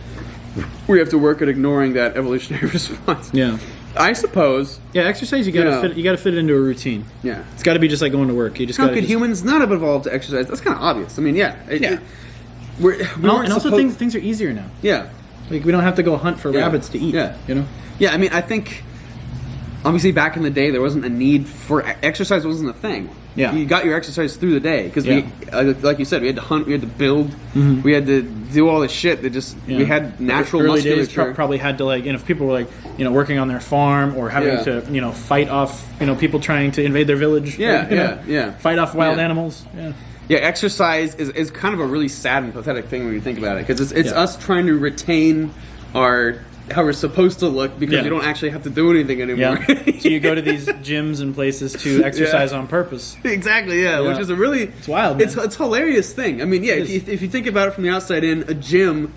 we have to work at ignoring that evolutionary response. Yeah. I suppose. Yeah, exercise you gotta fit it into a routine. Yeah. It's gotta be just like going to work. You just How gotta could humans not have evolved to exercise? That's kind of obvious. I mean, yeah. And also things are easier now. Yeah. Like we don't have to go hunt for rabbits to eat. Yeah. You know? Yeah, I mean, I think obviously back in the day there wasn't a need for exercise. Wasn't a thing. Yeah. You got your exercise through the day because we, like you said, we had to hunt, we had to build, we had to do all this shit. That just we had natural early musculature. days probably had to if people were like working on their farm or having to fight off people trying to invade their village. Fight off wild animals. Yeah. Yeah, exercise is kind of a really sad and pathetic thing when you think about it because it's us trying to retain our how we're supposed to look because you don't actually have to do anything anymore. Yeah. So you go to these gyms and places to exercise on purpose. Exactly, which is a really... It's wild, man. It's a hilarious thing. I mean, if you think about it from the outside in, a gym,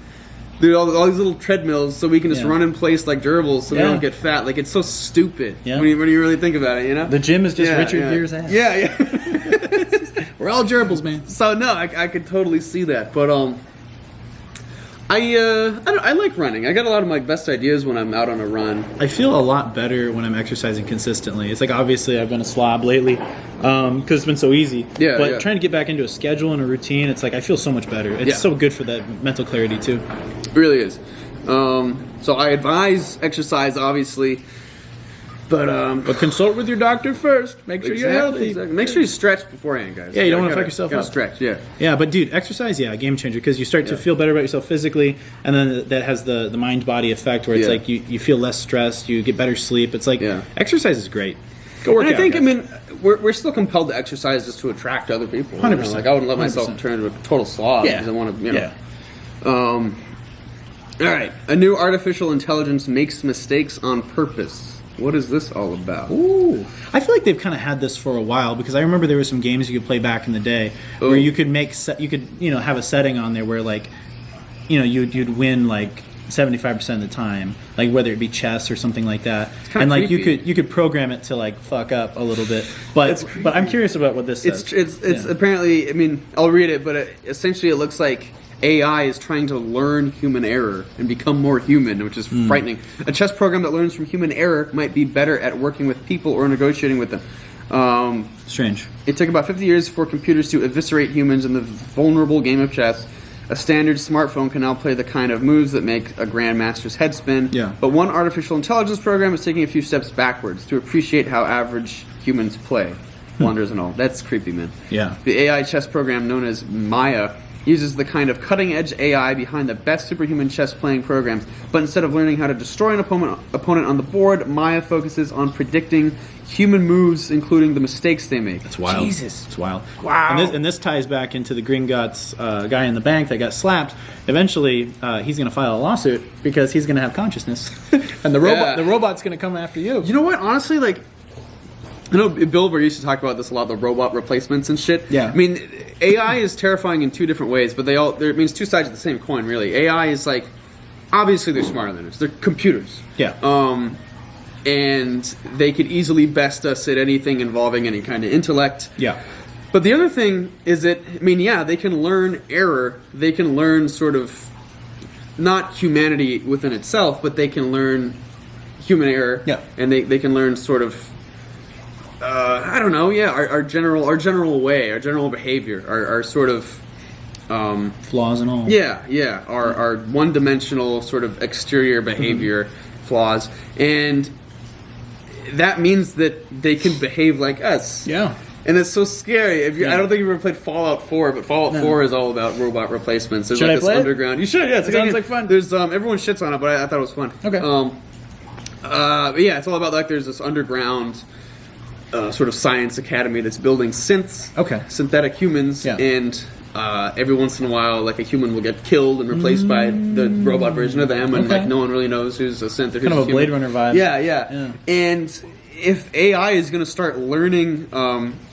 there are all these little treadmills so we can just run in place like gerbils so we don't get fat. Like, it's so stupid when you really think about it, you know? The gym is just Richard Gere's ass. Yeah. We're all gerbils, man. So, no, I could totally see that. But, I like running. I get a lot of my best ideas when I'm out on a run. I feel a lot better when I'm exercising consistently. It's like obviously I've been a slob lately because it's been so easy. But trying to get back into a schedule and a routine, it's like I feel so much better. It's so good for that mental clarity too. It really is. So I advise exercise, obviously. But consult with your doctor first. Make sure you're healthy. Exactly. Make sure you stretch beforehand, guys. Yeah, you don't want to fuck yourself up. Stretch, yeah. Yeah, but dude, exercise, game changer because you start to feel better about yourself physically, and then that has the mind-body effect where it's like you feel less stressed, you get better sleep. It's like exercise is great. Go work out. I think, guys. I mean, we're still compelled to exercise just to attract other people. 100%. Like I wouldn't let myself turn into a total slob because I want to, all right, a new artificial intelligence makes mistakes on purpose. What is this all about? Ooh. I feel like they've kind of had this for a while because I remember there were some games you could play back in the day where you could have a setting on there where you'd win like 75% of the time, like whether it be chess or something like that, and like creepy. you could program it to like fuck up a little bit. But I'm curious about what this says. It's apparently. I mean, I'll read it, but essentially it looks like AI is trying to learn human error and become more human, which is frightening. A chess program that learns from human error might be better at working with people or negotiating with them. Strange. It took about 50 years for computers to eviscerate humans in the vulnerable game of chess. A standard smartphone can now play the kind of moves that make a grandmaster's head spin. Yeah. But one artificial intelligence program is taking a few steps backwards to appreciate how average humans play. Wonders and all. That's creepy, man. Yeah. The AI chess program known as Maya uses the kind of cutting-edge AI behind the best superhuman chess-playing programs. But instead of learning how to destroy an opponent on the board, Maya focuses on predicting human moves, including the mistakes they make. That's wild. Jesus. It's wild. Wow. And this ties back into the Gringotts guy in the bank that got slapped. Eventually, he's going to file a lawsuit because he's going to have consciousness. And the robot's going to come after you. You know what? Honestly, like, I know Bill Burr used to talk about this a lot, the robot replacements and shit. Yeah. I mean, AI is terrifying in two different ways, but it means two sides of the same coin, really. AI is like, obviously they're smarter than us. They're computers. Yeah. And they could easily best us at anything involving any kind of intellect. Yeah. But the other thing is that, I mean, yeah, they can learn error. They can learn sort of, not humanity within itself, but they can learn human error. Yeah. And they can learn sort of, I don't know, yeah, our general way, our general behavior, our sort of flaws and all. Yeah, our one-dimensional sort of exterior behavior flaws, and that means that they can behave like us. Yeah. And it's so scary. I don't think you've ever played Fallout 4, but Fallout 4 is all about robot replacements. There's Should like I play it? underground. You should, yeah. It sounds like fun. There's everyone shits on it, but I thought it was fun. Okay. But yeah, it's all about like there's this underground sort of science academy that's building synths, synthetic humans, and every once in a while, like a human will get killed and replaced by the robot version of them, and like no one really knows who's a synth or who's kind of a human. Blade Runner vibe. Yeah. And if AI is going to start learning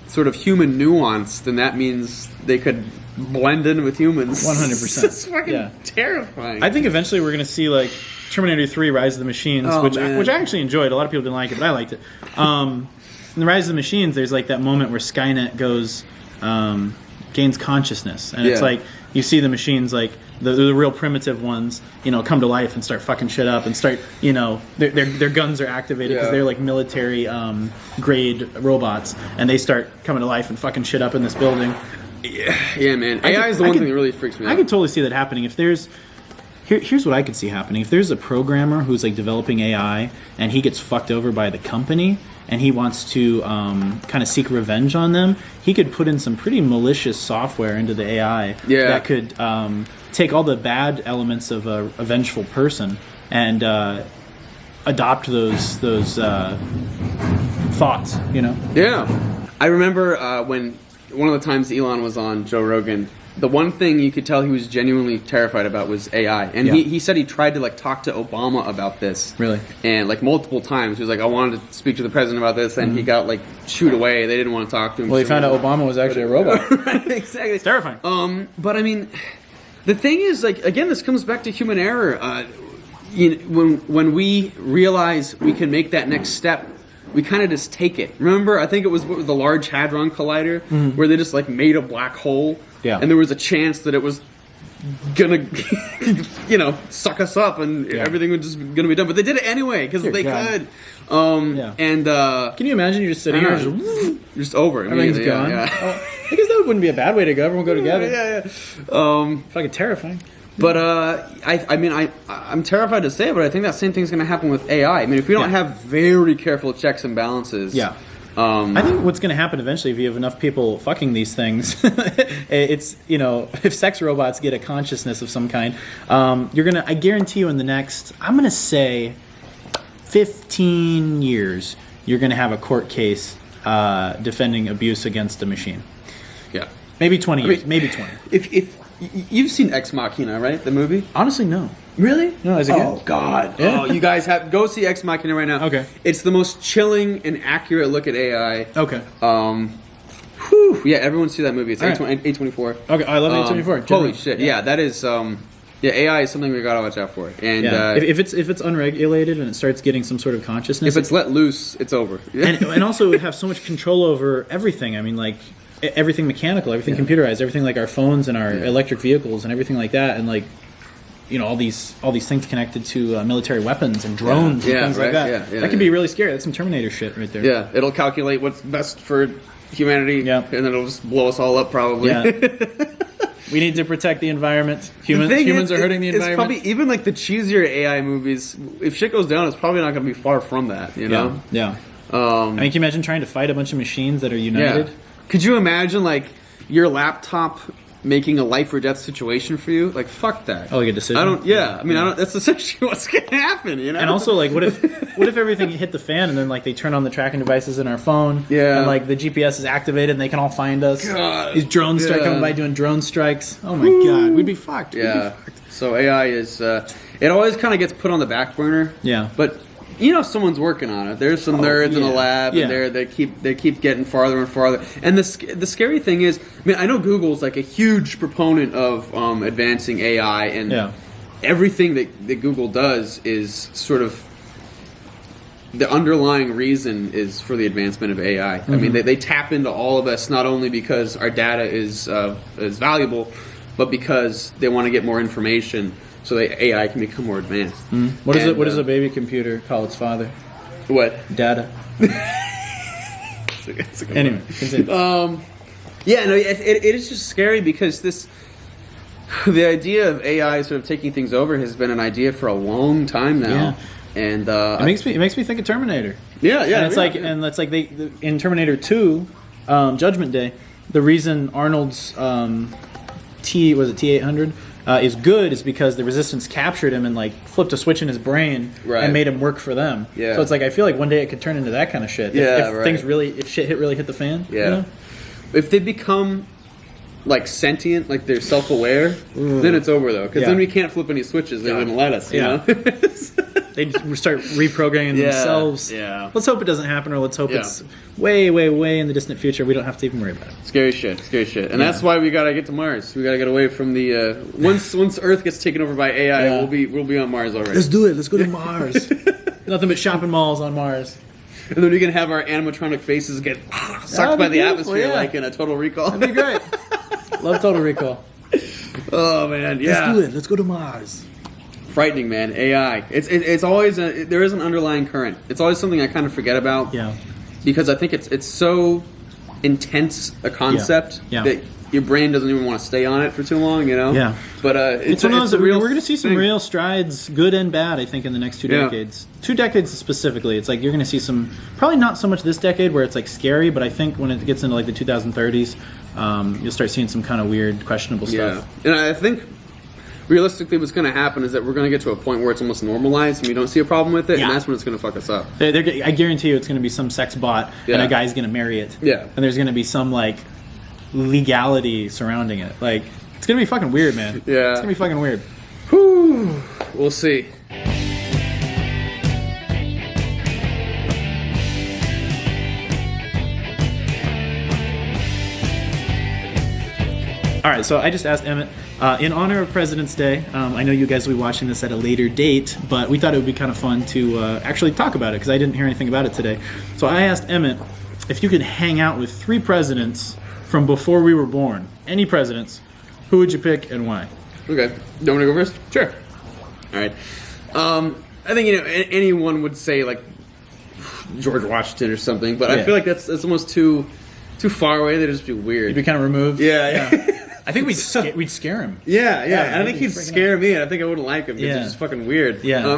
sort of human nuance, then that means they could blend in with humans. 100%. It's fucking terrifying. I think eventually we're going to see like Terminator 3: Rise of the Machines, which I actually enjoyed. A lot of people didn't like it, but I liked it. In the Rise of the Machines, there's like that moment where Skynet gains consciousness, and it's like you see the machines, like the real primitive ones, come to life and start fucking shit up and start, their guns are activated because they're like military grade robots, and they start coming to life and fucking shit up in this building. Yeah, man. AI is the one thing that really freaks me out. I could totally see that happening. If there's here's what I could see happening. If there's a programmer who's like developing AI and he gets fucked over by the company and he wants to kind of seek revenge on them, he could put in some pretty malicious software into the AI that could take all the bad elements of a vengeful person and adopt those thoughts, Yeah. I remember when one of the times Elon was on Joe Rogan, the one thing you could tell he was genuinely terrified about was AI. And he said he tried to like talk to Obama about this. Really? And like multiple times. He was like, I wanted to speak to the president about this, and he got like shooed away. They didn't want to talk to him. Well, he found out Obama was actually a robot. Right, exactly. It's terrifying. But I mean, the thing is, like, again, this comes back to human error. When we realize we can make that next step, we kind of just take it. Remember, I think it was the Large Hadron Collider, where they just like made a black hole. Yeah. And there was a chance that it was gonna, suck us up, and everything was just gonna be done. But they did it anyway because they could. And can you imagine you're just sitting here, just over. Everything's gone. I guess that wouldn't be a bad way to go. Everyone go together. Yeah. Fucking terrifying. But I'm terrified to say it, but I think that same thing's going to happen with AI. I mean, if we don't have very careful checks and balances, I think what's going to happen eventually, if you have enough people fucking these things, it's if sex robots get a consciousness of some kind, I guarantee you in the next, I'm going to say 15 years, you're going to have a court case defending abuse against a machine. Yeah. Maybe 20 years. Maybe 20. If you've seen Ex Machina, right? The movie? Honestly, no. Really? No, is it good? Oh, God. Yeah. Oh, you guys go see Ex Machina right now. Okay. It's the most chilling and accurate look at AI. Okay. Yeah, everyone see that movie. It's right. A24. Okay, I love A24. Holy shit. Yeah, that is... AI is something we gotta watch out for. And if it's unregulated and it starts getting some sort of consciousness... If it's let loose, it's over. and also it would have so much control over everything. I mean, like... Everything mechanical, everything computerized, everything like our phones and our electric vehicles and everything like that, and like all these things connected to military weapons and drones and things like that. That could be really scary. That's some Terminator shit right there. Yeah, it'll calculate what's best for humanity, and then it'll just blow us all up probably. Yeah. We need to protect the environment. Humans are hurting the environment. It's probably even like the cheesier AI movies. If shit goes down, it's probably not going to be far from that. You know? Yeah. I mean, can you imagine trying to fight a bunch of machines that are united? Yeah. Could you imagine like your laptop making a life or death situation for you? Like, fuck that. Oh, like a decision? I don't. That's essentially what's going to happen. You know. And also, like, what if everything hit the fan and then like they turn on the tracking devices in our phone? Yeah. And like the GPS is activated and they can all find us. God. These drones start coming by doing drone strikes. Oh my god, we'd be fucked. Yeah. So AI is. It always kind of gets put on the back burner. Yeah. But someone's working on it. There's some nerds in the lab, and they keep getting farther and farther. And the scary thing is, I mean, I know Google's like a huge proponent of advancing AI, and everything that Google does is sort of the underlying reason is for the advancement of AI. I mean, they tap into all of us not only because our data is valuable, but because they want to get more information. So the AI can become more advanced. What does a baby computer call its father? What? Data. Anyway, continue. It is just scary because the idea of AI sort of taking things over has been an idea for a long time now, and it makes me think of Terminator. Yeah. And it's like they in Terminator 2, Judgment Day, the reason Arnold's T-800 is good is because the Resistance captured him and like flipped a switch in his brain and made him work for them. Yeah. So it's like I feel like one day it could turn into that kind of shit. If shit really hit the fan. Yeah. If they become like sentient, like they're self-aware, then it's over though. Because then we can't flip any switches. They wouldn't let us. You know? They start reprogramming themselves. Yeah. Let's hope it doesn't happen, or let's hope it's way, way, way in the distant future. We don't have to even worry about it. Scary shit. And that's why we gotta get to Mars. We gotta get away from the once Earth gets taken over by AI, we'll be on Mars already. Let's do it. Let's go to Mars. Nothing but shopping malls on Mars. And then we can have our animatronic faces get sucked by the atmosphere like in a Total Recall. That'd be great. Love Total Recall. Oh man, yeah. Let's do it. Let's go to Mars. Frightening, man. AI. It's always there is an underlying current. It's always something I kind of forget about. Yeah. Because I think it's so intense a concept that your brain doesn't even want to stay on it for too long, you know? Yeah. But it's one of those that we're going to see some real strides, good and bad, I think, in the next 2 decades. 2 decades specifically. It's like you're going to see some, probably not so much this decade where it's like scary, but I think when it gets into like the 2030s, you'll start seeing some kind of weird, questionable stuff. Yeah. And I think realistically what's going to happen is that we're going to get to a point where it's almost normalized and we don't see a problem with it, and that's when it's going to fuck us up. I guarantee you it's going to be some sex bot and a guy's going to marry it. Yeah. And there's going to be some like legality surrounding it. Like, it's going to be fucking weird, man. Yeah. It's going to be fucking weird. Whew. We'll see. All right, so I just asked Emmett, in honor of President's Day, I know you guys will be watching this at a later date, but we thought it would be kind of fun to actually talk about it, because I didn't hear anything about it today. So I asked Emmett if you could hang out with 3 presidents from before we were born, any presidents, who would you pick and why? Okay. Do you want me to go first? Sure. All right. I think, anyone would say, like, George Washington or something, but I feel like that's almost too far away. That'd just be weird. You'd be kind of removed? Yeah. I think we'd scare him. Yeah. And I think he'd scare me, and I think I wouldn't like him because he's just fucking weird. Yeah.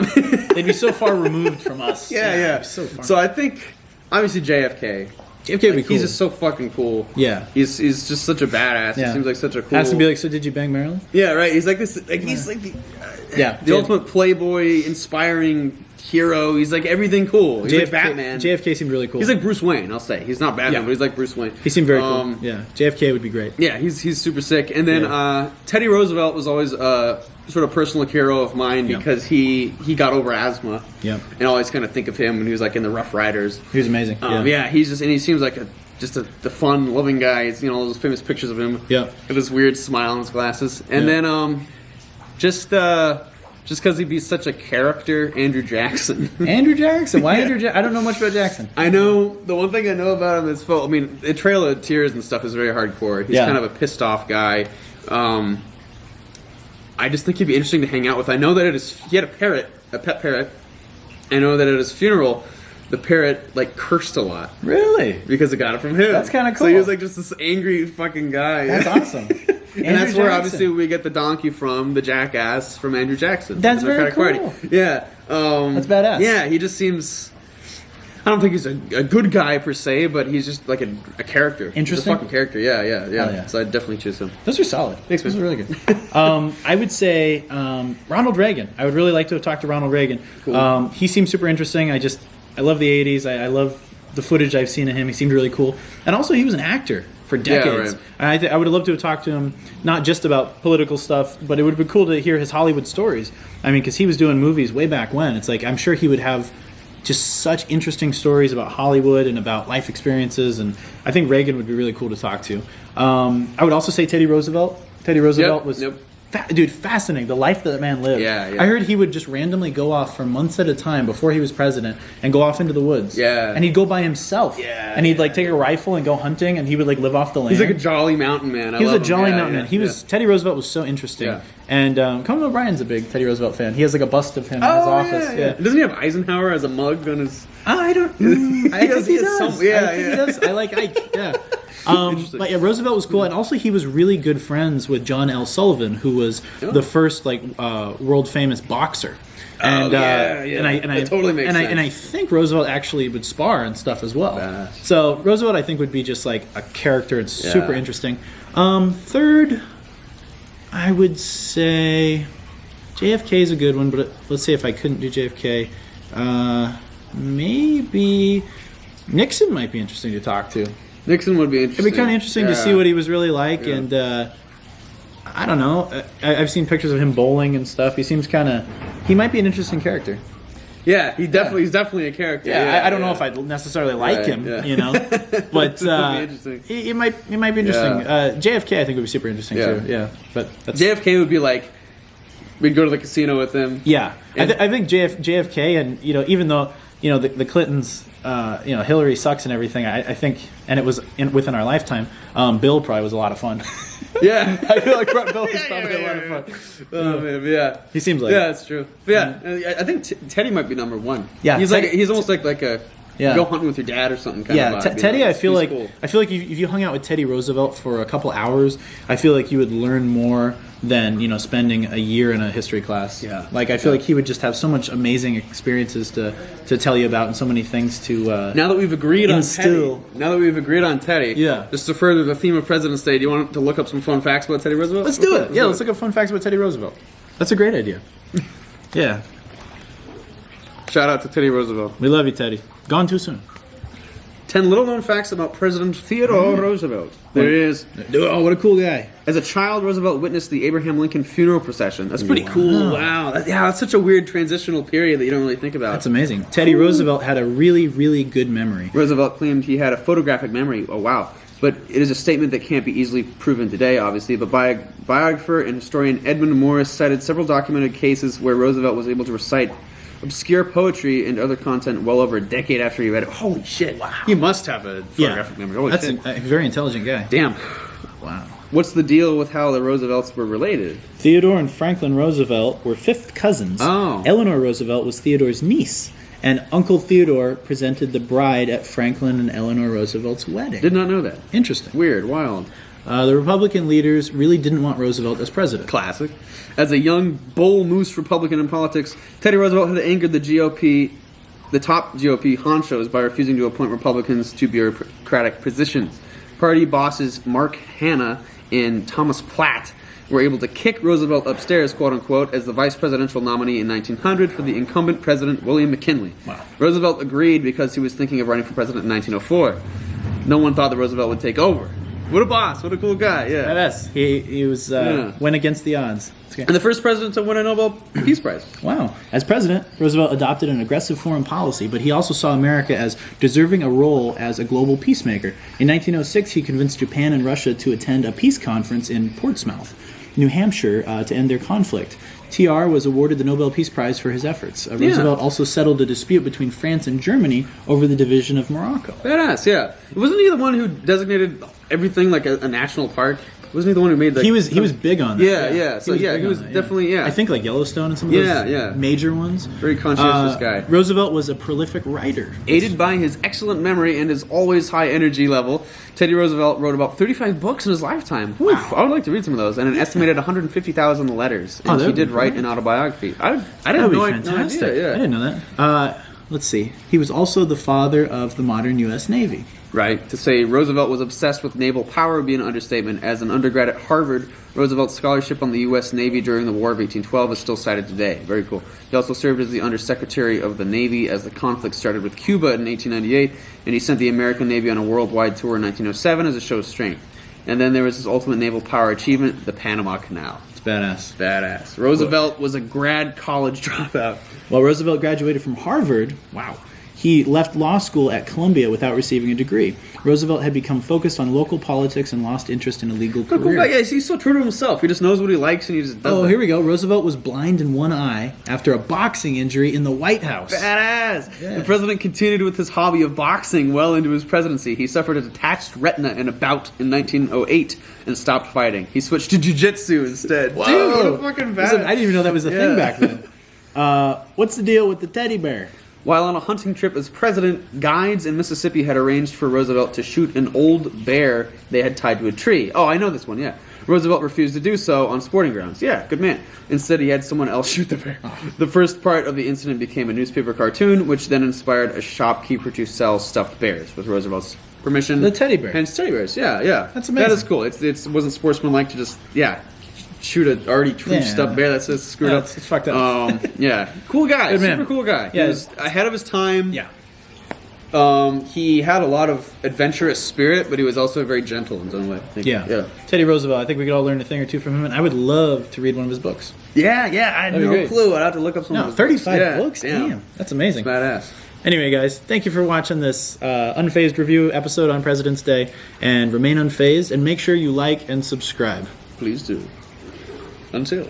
They'd be so far removed from us. Yeah. So I think, obviously, JFK. JFK would be cool. He's just so fucking cool. Yeah. He's just such a badass. Yeah. He seems like such a cool... Has to be like, so did you bang Marilyn? Yeah, right. He's like this... Like, he's like the ultimate playboy, inspiring hero. He's like everything cool. He's like Batman. JFK seemed really cool. He's like Bruce Wayne, I'll say. He's not Batman, but he's like Bruce Wayne. He seemed very cool. Yeah. JFK would be great. Yeah, he's super sick. And then Teddy Roosevelt was always sort of personal hero of mine because he got over asthma. Yeah. And I always kind of think of him when he was like in the Rough Riders. He was amazing. He seems like the fun, loving guy. It's, all those famous pictures of him. Yeah. With this weird smile on his glasses. And then just because he'd be such a character, Andrew Jackson. Andrew Jackson? Why Andrew Jackson? I don't know much about Jackson. I know, the one thing I know about him is, the Trail of Tears and stuff is very hardcore. He's kind of a pissed off guy. I just think he'd be interesting to hang out with. I know that he had a pet parrot. I know that at his funeral, the parrot like cursed a lot. Really? Because it got it from him. That's kind of cool. So he was like just this angry fucking guy. That's awesome. And that's where obviously we get the donkey from, the jackass from Andrew Jackson. That's very cool. Party. Yeah. That's badass. Yeah, he just seems... I don't think he's a good guy per se, but he's just like a character. Interesting. He's a fucking character, yeah. Yeah. So I'd definitely choose him. Those are solid. Thanks, Those man. are really good. I would say Ronald Reagan. I would really like to have talked to Ronald Reagan. Cool. He seems super interesting. I love the 80s. I love the footage I've seen of him. He seemed really cool. And also, he was an actor for decades. Yeah, right. I would have loved to have talked to him, not just about political stuff, but it would have been cool to hear his Hollywood stories. I mean, because he was doing movies way back when. It's like, I'm sure he would have just such interesting stories about Hollywood and about life experiences, and I think Reagan would be really cool to talk to. I would also say Teddy Roosevelt. Teddy Roosevelt was fascinating. The life that man lived. Yeah. I heard he would just randomly go off for months at a time before he was president and go off into the woods. Yeah. And he'd go by himself. Yeah. And he'd like take a rifle and go hunting, and he would like live off the land. He's like a jolly mountain man. He was a jolly mountain man. He was Teddy Roosevelt was so interesting. Yeah. And Conan O'Brien's a big Teddy Roosevelt fan. He has like a bust of him in his office. Yeah. Doesn't he have Eisenhower as a mug on his... I don't. I think he does. Yeah, I think he does. I like Ike. Yeah. But yeah, Roosevelt was cool, and also he was really good friends with John L. Sullivan, who was the first world famous boxer. And, That totally makes sense. And I think Roosevelt actually would spar and stuff as well. Badass. So Roosevelt, I think, would be just like a character and super interesting. Third, I would say JFK is a good one, but let's say if I couldn't do JFK, maybe Nixon might be interesting to talk to. Nixon would be interesting. It'd be kind of interesting to see what he was really like, and I don't know. I've seen pictures of him bowling and stuff. He seems he might be an interesting character. Yeah, he's definitely a character. Yeah, I don't know if I'd necessarily like him, but it might be interesting. JFK, I think, would be super interesting too. Yeah, but JFK would be like, we'd go to the casino with him. Yeah, I think JFK, and even though the Clintons, Hillary sucks and everything. I think, and it was within our lifetime. Bill probably was a lot of fun. Yeah, I feel like Bill was probably a lot of fun. Oh man, yeah, he seems like that's true. But yeah, I think Teddy might be number one. Yeah, he's almost like a go hunting with your dad or something. Kind of vibe, Teddy. I feel like cool. if you hung out with Teddy Roosevelt for a couple hours, I feel like you would learn more than spending a year in a history class. Yeah, like I feel like he would just have so much amazing experiences to tell you about, and so many things to. Now that we've agreed on Teddy, just to further the theme of President's Day, do you want to look up some fun facts about Teddy Roosevelt? Let's do it. Let's look up fun facts about Teddy Roosevelt. That's a great idea. Yeah. Shout out to Teddy Roosevelt. We love you, Teddy. Gone too soon. 10 little-known facts about President Theodore Roosevelt. There is. Oh, what a cool guy. As a child, Roosevelt witnessed the Abraham Lincoln funeral procession. That's pretty cool. Wow. That's such a weird transitional period that you don't really think about. That's amazing. Teddy Roosevelt had a really, really good memory. Roosevelt claimed he had a photographic memory. Oh, wow. But it is a statement that can't be easily proven today, obviously. But biographer and historian Edmund Morris cited several documented cases where Roosevelt was able to recite obscure poetry and other content well over a decade after he read it. Holy shit. Wow. He must have a photographic memory. Holy shit. That's a very intelligent guy. Damn. Wow. What's the deal with how the Roosevelts were related? Theodore and Franklin Roosevelt were fifth cousins. Oh. Eleanor Roosevelt was Theodore's niece, and Uncle Theodore presented the bride at Franklin and Eleanor Roosevelt's wedding. Did not know that. Interesting. Weird. Wild. The Republican leaders really didn't want Roosevelt as president. Classic. As a young bull moose Republican in politics, Teddy Roosevelt had angered the GOP, the top GOP honchos, by refusing to appoint Republicans to bureaucratic positions. Party bosses Mark Hanna and Thomas Platt were able to kick Roosevelt upstairs, quote-unquote, as the vice presidential nominee in 1900 for the incumbent president, William McKinley. Wow. Roosevelt agreed because he was thinking of running for president in 1904. No one thought that Roosevelt would take over. What a boss. What a cool guy. Yeah. Badass. He was went against the odds. And the first president to win a Nobel Peace Prize. Wow. As president, Roosevelt adopted an aggressive foreign policy, but he also saw America as deserving a role as a global peacemaker. In 1906, he convinced Japan and Russia to attend a peace conference in Portsmouth, New Hampshire, to end their conflict. TR was awarded the Nobel Peace Prize for his efforts. Roosevelt also settled a dispute between France and Germany over the division of Morocco. Badass, yeah. Wasn't he the one who designated everything like a national park? Wasn't he the one who made the? He was big on that. Yeah. So he was big on that, definitely I think like Yellowstone and some of those major ones. Very conscientious guy. Roosevelt was a prolific writer. Aided by his excellent memory and his always high energy level, Teddy Roosevelt wrote about 35 books in his lifetime. Wow. I would like to read some of those. And an estimated 150,000 letters. And he did write an autobiography. I didn't know. Fantastic. No idea, I didn't know that. Let's see. He was also the father of the modern U.S. Navy. Right. To say Roosevelt was obsessed with naval power would be an understatement. As an undergrad at Harvard, Roosevelt's scholarship on the U.S. Navy during the War of 1812 is still cited today. Very cool. He also served as the Undersecretary of the Navy as the conflict started with Cuba in 1898, and he sent the American Navy on a worldwide tour in 1907 as a show of strength. And then there was his ultimate naval power achievement, the Panama Canal. It's badass. Roosevelt was a grad college dropout. While Roosevelt graduated from Harvard, he left law school at Columbia without receiving a degree. Roosevelt had become focused on local politics and lost interest in a legal career. Yeah, he's so true to himself. He just knows what he likes and he just does it. Here we go. Roosevelt was blind in one eye after a boxing injury in the White House. Badass! Yeah. The president continued with his hobby of boxing well into his presidency. He suffered a detached retina in a bout in 1908 and stopped fighting. He switched to jiu-jitsu instead. Whoa. Dude, what a fucking badass. Listen, I didn't even know that was a thing back then. What's the deal with the teddy bear? While on a hunting trip as president, guides in Mississippi had arranged for Roosevelt to shoot an old bear they had tied to a tree. Oh, I know this one, yeah. Roosevelt refused to do so on sporting grounds. Yeah, good man. Instead, he had someone else shoot the bear. The first part of the incident became a newspaper cartoon, which then inspired a shopkeeper to sell stuffed bears with Roosevelt's permission. The teddy bear. Hence teddy bears, yeah. That's amazing. That is cool. It wasn't sportsmanlike to just, shoot an already true stuffed bear. That's just screwed up. It's fucked up. Cool guy. Good man. Super cool guy. Yeah. He was ahead of his time. Yeah. He had a lot of adventurous spirit, but he was also very gentle in his own way. I think. Yeah. Teddy Roosevelt, I think we could all learn a thing or two from him, and I would love to read one of his books. Yeah, I had no clue. I'd have to look up some of his 35 books. books? Damn. That's amazing. Badass. Anyway, guys, thank you for watching this Unfazed review episode on President's Day, and remain unfazed, and make sure you like and subscribe. Please do. Until.